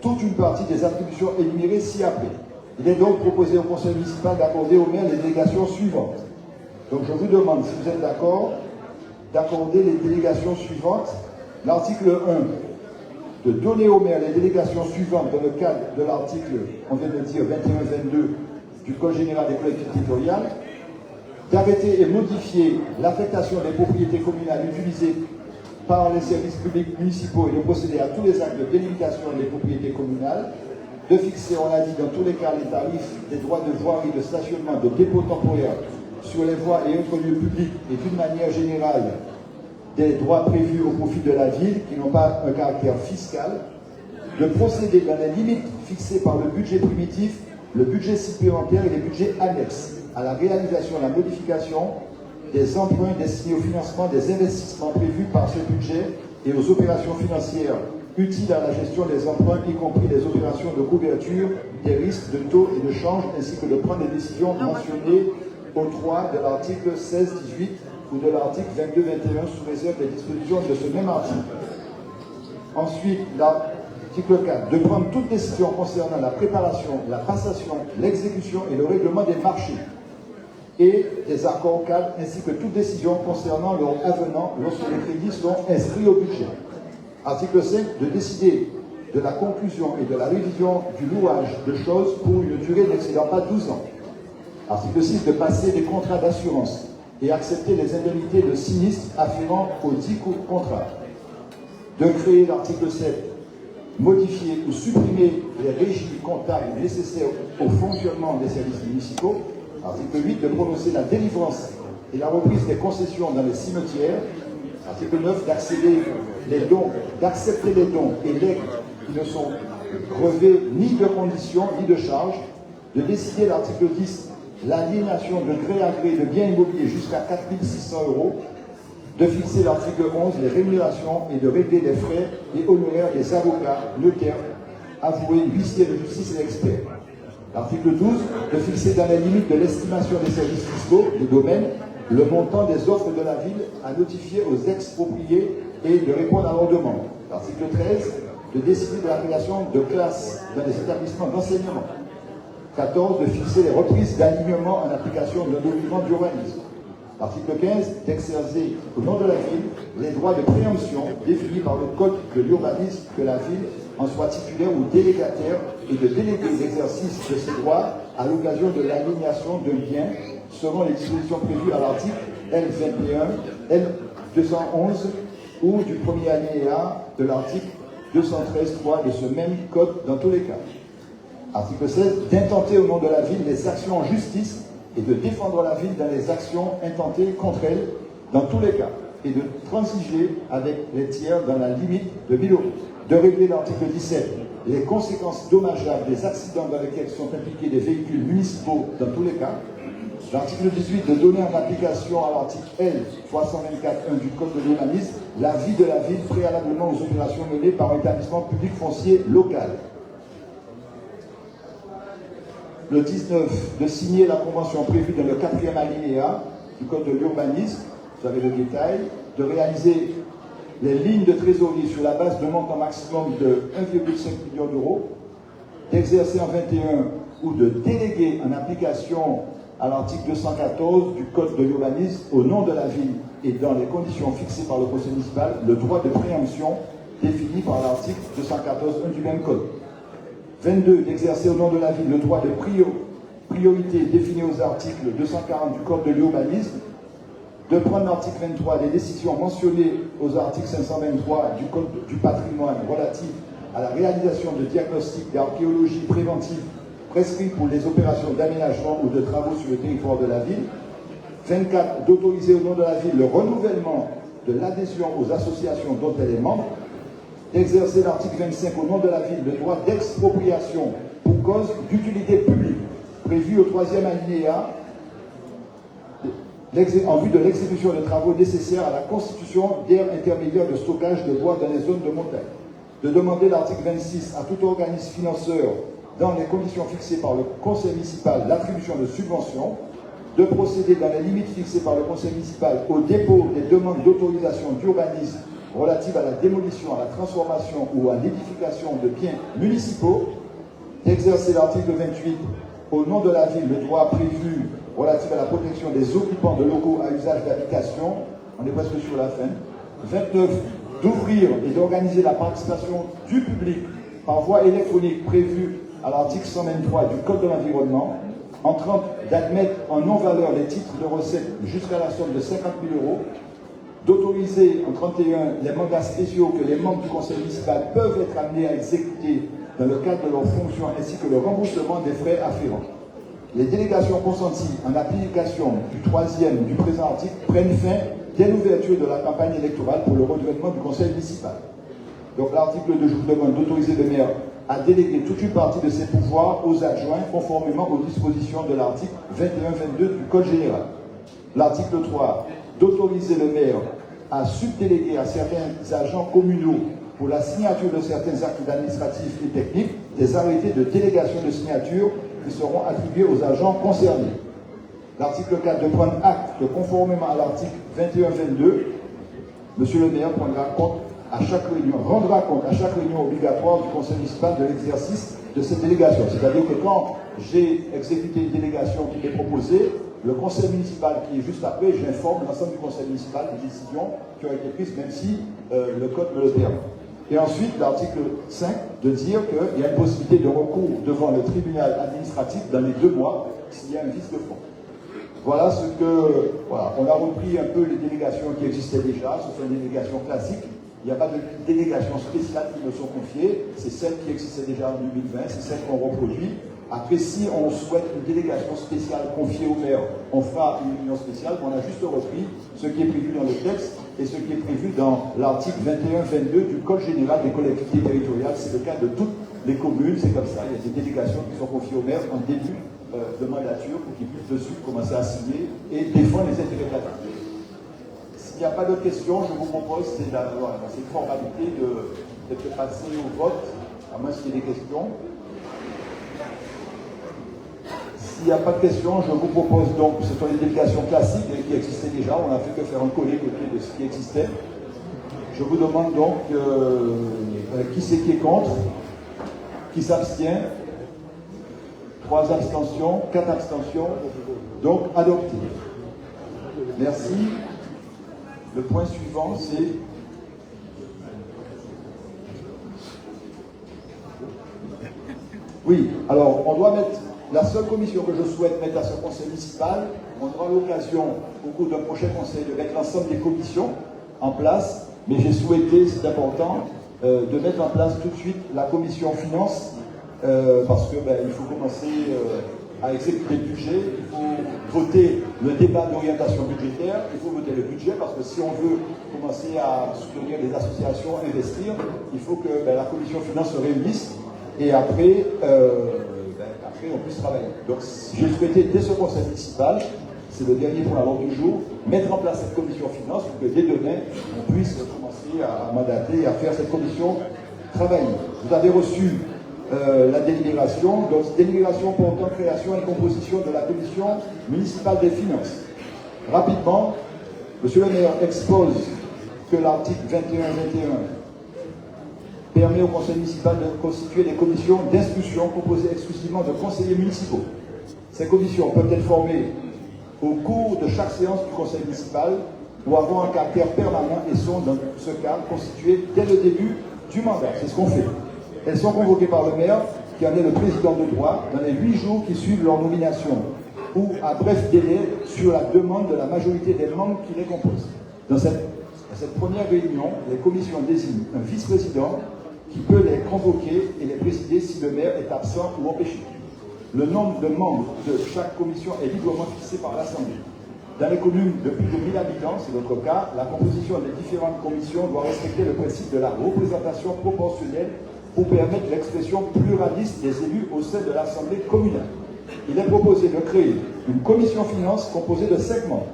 toute une partie des attributions énumérées ci-après. Il est donc proposé au conseil municipal d'accorder au maire les délégations suivantes. Donc je vous demande, si vous êtes d'accord, d'accorder les délégations suivantes. L'article 1, de donner au maire les délégations suivantes dans le cadre de l'article, on vient de dire, 21-22 du Code général des collectivités territoriales, d'arrêter et modifier l'affectation des propriétés communales utilisées par les services publics municipaux et de procéder à tous les actes de délimitation des propriétés communales, de fixer, on l'a dit, dans tous les cas, les tarifs des droits de voirie, de stationnement, de dépôt temporaire sur les voies et autres lieux publics et d'une manière générale des droits prévus au profit de la ville qui n'ont pas un caractère fiscal, de procéder dans les limites fixées par le budget primitif, le budget supplémentaire et les budgets annexes à la réalisation, la modification des emprunts destinés au financement des investissements prévus par ce budget et aux opérations financières utiles à la gestion des emprunts, y compris les opérations de couverture des risques de taux et de change, ainsi que de prendre les décisions mentionnées au 3 de l'article 16-18 ou de l'article 22-21 sous réserve des dispositions de ce même article. Ensuite, l'article 4, de prendre toute décision concernant la préparation, la passation, l'exécution et le règlement des marchés et des accords cadres, ainsi que toute décision concernant leur avenant lorsque les crédits sont inscrits au budget. Article 5, de décider de la conclusion et de la révision du louage de choses pour une durée n'excédant pas 12 ans. Article 6, de passer des contrats d'assurance et accepter les indemnités de sinistre afférents aux 10 contrats. De créer l'article 7, modifier ou supprimer les régies comptables nécessaires au fonctionnement des services municipaux. Article 8, de prononcer la délivrance et la reprise des concessions dans les cimetières. Article 9, d'accepter les dons et legs qui ne sont grevés ni de conditions ni de charges. De décider l'article 10, l'aliénation de gré à gré de biens immobiliers jusqu'à 4 600 €. De fixer l'article 11, les rémunérations et de régler les frais et honoraires des avocats, notaires, avoués, huissiers de justice et experts. L'article 12, de fixer dans les limites de l'estimation des services fiscaux, des domaines, le montant des offres de la ville à notifier aux expropriés et de répondre à leurs demandes. L'article 13, de décider de la création de classes dans les établissements d'enseignement. 14, de fixer les reprises d'alignement en application d'un document d'urbanisme. L'article 15, d'exercer au nom de la ville les droits de préemption définis par le Code de l'urbanisme que la ville en soit titulaire ou délégataire et de déléguer l'exercice de ces droits à l'occasion de l'aliénation de biens selon les dispositions prévues à l'article L21, L211 ou du premier alinéa de l'article 213.3 de ce même code dans tous les cas. Article 16, d'intenter au nom de la ville les actions en justice et de défendre la ville dans les actions intentées contre elle dans tous les cas et de transiger avec les tiers dans la limite de 1 000 €. de régler l'article 17, les conséquences dommageables des accidents dans lesquels sont impliqués des véhicules municipaux dans tous les cas. L'article 18, de donner en application à l'article L. 324.1 du Code de l'urbanisme l'avis de la ville préalablement aux opérations menées par un établissement public foncier local. Le 19, de signer la convention prévue dans le 4e alinéa du Code de l'urbanisme, vous avez le détail, de réaliser les lignes de trésorerie sur la base d'un montant maximum de 1,5 million d'euros, d'exercer en 21 ou de déléguer en application à l'article 214 du Code de l'urbanisme au nom de la ville et dans les conditions fixées par le conseil municipal le droit de préemption défini par l'article 214.1 du même Code. 22, d'exercer au nom de la ville le droit de priorité défini aux articles 240 du Code de l'urbanisme, de prendre l'article 23 des décisions mentionnées aux articles 523 du Code du patrimoine relatif à la réalisation de diagnostics d'archéologie préventive prescrits pour les opérations d'aménagement ou de travaux sur le territoire de la ville. 24, d'autoriser au nom de la ville le renouvellement de l'adhésion aux associations dont elle est membre. D'exercer l'article 25 au nom de la ville le droit d'expropriation pour cause d'utilité publique prévu au 3e alinéa en vue de l'exécution de travaux nécessaires à la constitution d'aires intermédiaires de stockage de bois dans les zones de montagne. De demander l'article 26 à tout organisme financeur, dans les conditions fixées par le conseil municipal, l'attribution de subventions, de procéder dans les limites fixées par le conseil municipal au dépôt des demandes d'autorisation d'urbanisme relatives à la démolition, à la transformation ou à l'édification de biens municipaux, d'exercer l'article 28 au nom de la ville le droit prévu relatif à la protection des occupants de locaux à usage d'habitation, on est presque sur la fin. 29, d'ouvrir et d'organiser la participation du public par voie électronique prévue à l'article 123 du Code de l'environnement. En 30, d'admettre en non-valeur les titres de recettes jusqu'à la somme de 50 000 euros. D'autoriser en 31 les mandats spéciaux que les membres du conseil municipal peuvent être amenés à exécuter dans le cadre de leurs fonctions ainsi que le remboursement des frais afférents. Les délégations consenties en application du 3e du présent article prennent fin dès l'ouverture de la campagne électorale pour le renouvellement du conseil municipal. Donc l'article 2, je vous demande d'autoriser le maire à déléguer toute une partie de ses pouvoirs aux adjoints conformément aux dispositions de l'article 21-22 du Code général. L'article 3, d'autoriser le maire à subdéléguer à certains agents communaux pour la signature de certains actes administratifs et techniques des arrêtés de délégation de signature qui seront attribués aux agents concernés. L'article 4, de prendre acte que conformément à l'article 21-22, monsieur le maire rendra compte à chaque réunion obligatoire du conseil municipal de l'exercice de cette délégation. C'est-à-dire que quand j'ai exécuté une délégation qui m'est proposée, le conseil municipal qui est juste après, j'informe l'ensemble du conseil municipal des décisions qui ont été prises, même si le code me le permet. Et ensuite, l'article 5, de dire qu'il y a une possibilité de recours devant le tribunal administratif dans les 2 mois s'il y a un vice de fonds. Voilà ce que... Voilà, on a repris un peu les délégations qui existaient déjà, ce sont des délégations classiques. Il n'y a pas de délégations spéciales qui me sont confiées, c'est celles qui existaient déjà en 2020, c'est celles qu'on reproduit. Après, si on souhaite une délégation spéciale confiée au maire, on fera une réunion spéciale, on a juste repris ce qui est prévu dans le texte et ce qui est prévu dans l'article 21-22 du Code général des collectivités territoriales. C'est le cas de toutes les communes, c'est comme ça. Il y a des délégations qui sont confiées au maire en début de mandature pour qu'ils puissent de suite commencer à signer et défendre les intérêts de la ville. S'il n'y a pas d'autres questions, je vous propose, c'est une formalité de passer au vote, à moins qu'il y ait des questions. S'il n'y a pas de questions, je vous propose donc, ce sont les délégations classiques qui existaient déjà, on n'a fait que faire un collé-côté de ce qui existait. Je vous demande donc qui c'est qui est contre, qui s'abstient, 3 abstentions, 4 abstentions, donc adopté. Merci. Le point suivant, c'est... Oui, alors on doit mettre... La seule commission que je souhaite mettre à ce conseil municipal, on aura l'occasion au cours d'un prochain conseil de mettre l'ensemble des commissions en place, mais j'ai souhaité, c'est important, de mettre en place tout de suite la commission finance, parce que il faut commencer à exécuter le budget, il faut voter le débat d'orientation budgétaire, il faut voter le budget, parce que si on veut commencer à soutenir les associations, investir, il faut que la commission finance se réunisse et après, après on puisse travailler. Donc j'ai souhaité dès ce conseil municipal, c'est le dernier point à l'ordre du jour, mettre en place cette commission finance pour que dès demain, on puisse commencer à mandater et à faire cette commission travailler. Vous avez reçu la délibération, donc délibération portant création et composition de la commission municipale des finances. Rapidement, monsieur le maire expose que l'article 21-21 permet au conseil municipal de constituer des commissions d'instruction composées exclusivement de conseillers municipaux. Ces commissions peuvent être formées au cours de chaque séance du conseil municipal ou avoir un caractère permanent et sont dans ce cas constituées dès le début du mandat. C'est ce qu'on fait. Elles sont convoquées par le maire, qui en est le président de droit, dans les 8 jours qui suivent leur nomination, ou à bref délai sur la demande de la majorité des membres qui les composent. Dans cette première réunion, les commissions désignent un vice-président qui peut les convoquer et les présider si le maire est absent ou empêché. Le nombre de membres de chaque commission est librement fixé par l'Assemblée. Dans les communes de plus de 1000 habitants, c'est notre cas, la composition des différentes commissions doit respecter le principe de la représentation proportionnelle pour permettre l'expression pluraliste des élus au sein de l'Assemblée communale. Il est proposé de créer une commission finance composée de 5 membres,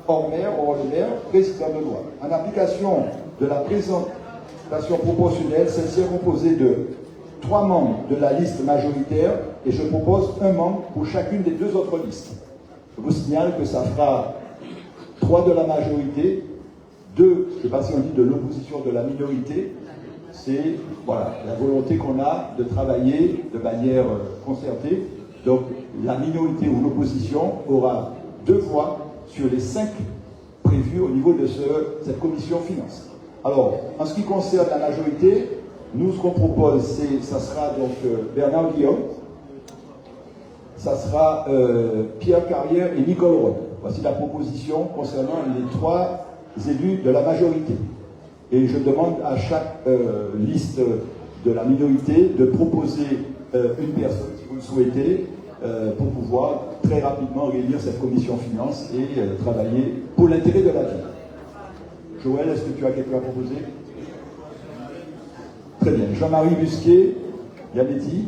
hors maire, hors le maire, président de loi. En application de la présentation proportionnelle, celle-ci est composée de 3 membres de la liste majoritaire et je propose 1 membre pour chacune des 2 autres listes. Je vous signale que ça fera 3 de la majorité, 2, je ne sais pas si on dit de l'opposition, de la minorité. C'est voilà, la volonté qu'on a de travailler de manière concertée. Donc la minorité ou l'opposition aura 2 voix sur les 5 prévus au niveau de cette commission finance. Alors, en ce qui concerne la majorité, nous ce qu'on propose, ça sera donc Bernard Guillaume, ça sera Pierre Carrière et Nicole Rod. Voici la proposition concernant les 3 élus de la majorité. Et je demande à chaque liste de la minorité de proposer une personne, si vous le souhaitez, pour pouvoir très rapidement réunir cette commission finance et travailler pour l'intérêt de la ville. Joël, est-ce que tu as quelqu'un à proposer? Très bien. Jean-Marie Busquet, Yanetti,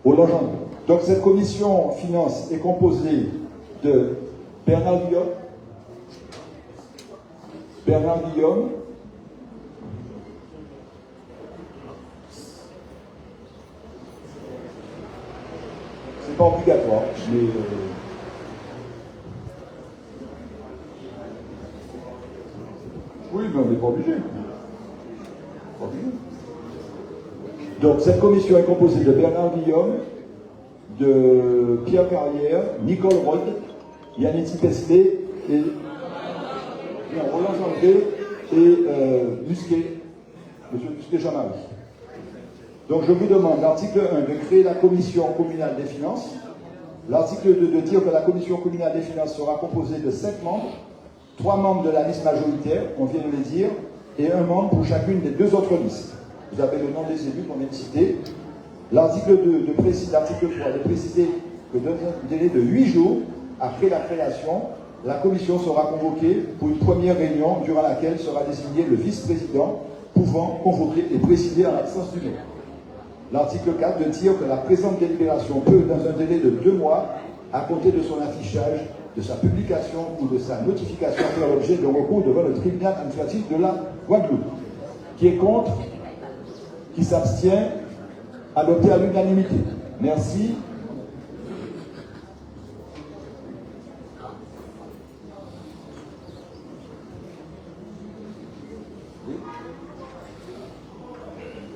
Hollande. Donc cette commission finance est composée de Bernard Guillaume, c'est pas obligatoire, mais oui, mais on n'est pas obligé. Donc cette commission est composée de Bernard Guillaume, de Pierre Carrière, Nicole Rod, Yanetti Pesté et Roland André et Busquet, monsieur Busquet Jean-Marie. Donc je vous demande, l'article 1, de créer la commission communale des finances. L'article 2, de dire que la commission communale des finances sera composée de 5 membres, 3 membres de la liste majoritaire, on vient de le dire, et 1 membre pour chacune des 2 autres listes. Vous avez le nom des élus qu'on vient de citer. L'article 2, l'article 3, de préciser que dans un délai de 8 jours après la création, la commission sera convoquée pour une première réunion durant laquelle sera désigné le vice-président pouvant convoquer et présider en l'absence du maire. L'article 4 de dire que la présente délibération peut, dans un délai de 2 mois, à compter de son affichage, de sa publication ou de sa notification, faire l'objet de recours devant le tribunal administratif de la Guadeloupe. Qui est contre? Qui s'abstient? Adopté à l'unanimité. Merci.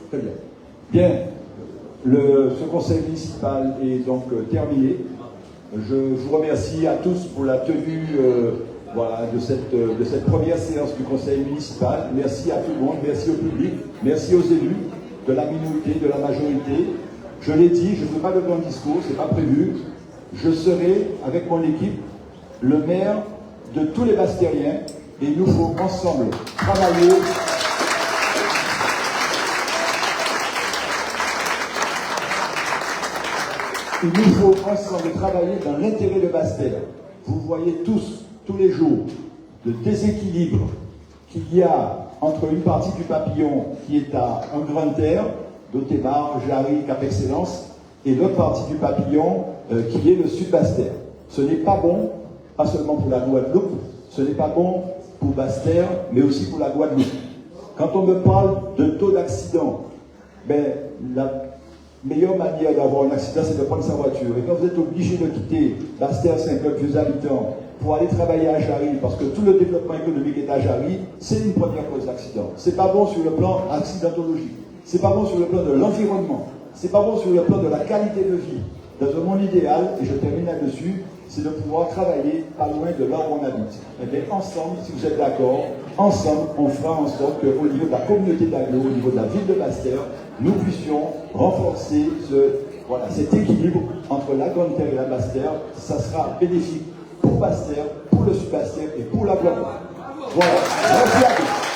Très bien. Bien. Ce conseil municipal est donc terminé. Je vous remercie à tous pour la tenue de cette première séance du conseil municipal. Merci à tout le monde, merci au public, merci aux élus de la minorité, de la majorité. Je l'ai dit, je ne fais pas de grand discours, ce n'est pas prévu. Je serai, avec mon équipe, le maire de tous les Bastériens et il nous faut ensemble travailler. Il nous faut ensemble travailler dans l'intérêt de Basse-Terre. Vous voyez tous les jours, le déséquilibre qu'il y a entre une partie du papillon qui est à un grand terre, Dotémar, Jarry, Cap-Excellence, et l'autre partie du papillon qui est le sud Basse-Terre. Ce n'est pas bon, pas seulement pour la Guadeloupe, ce n'est pas bon pour Basse-Terre, mais aussi pour la Guadeloupe. Quand on me parle de taux d'accident, ben, la meilleure manière d'avoir un accident, c'est de prendre sa voiture. Et quand vous êtes obligé de quitter Basse-Terre, 50 plus habitants, pour aller travailler à Jarry, parce que tout le développement économique est à Jarry, c'est une première cause d'accident. C'est pas bon sur le plan accidentologique. C'est pas bon sur le plan de l'environnement. C'est pas bon sur le plan de la qualité de vie. Dans un monde idéal, et je termine là-dessus, c'est de pouvoir travailler pas loin de là où on habite. Et bien, ensemble, si vous êtes d'accord, ensemble, on fera en sorte qu'au niveau de la communauté d'Aglo, au niveau de la ville de Basse-Terre, nous puissions renforcer cet équilibre entre la Grande Terre et la Basse-Terre. Ça sera bénéfique pour Basse-Terre, pour le Sud-Basse-Terre et pour la Guadeloupe. Voilà. Merci à tous.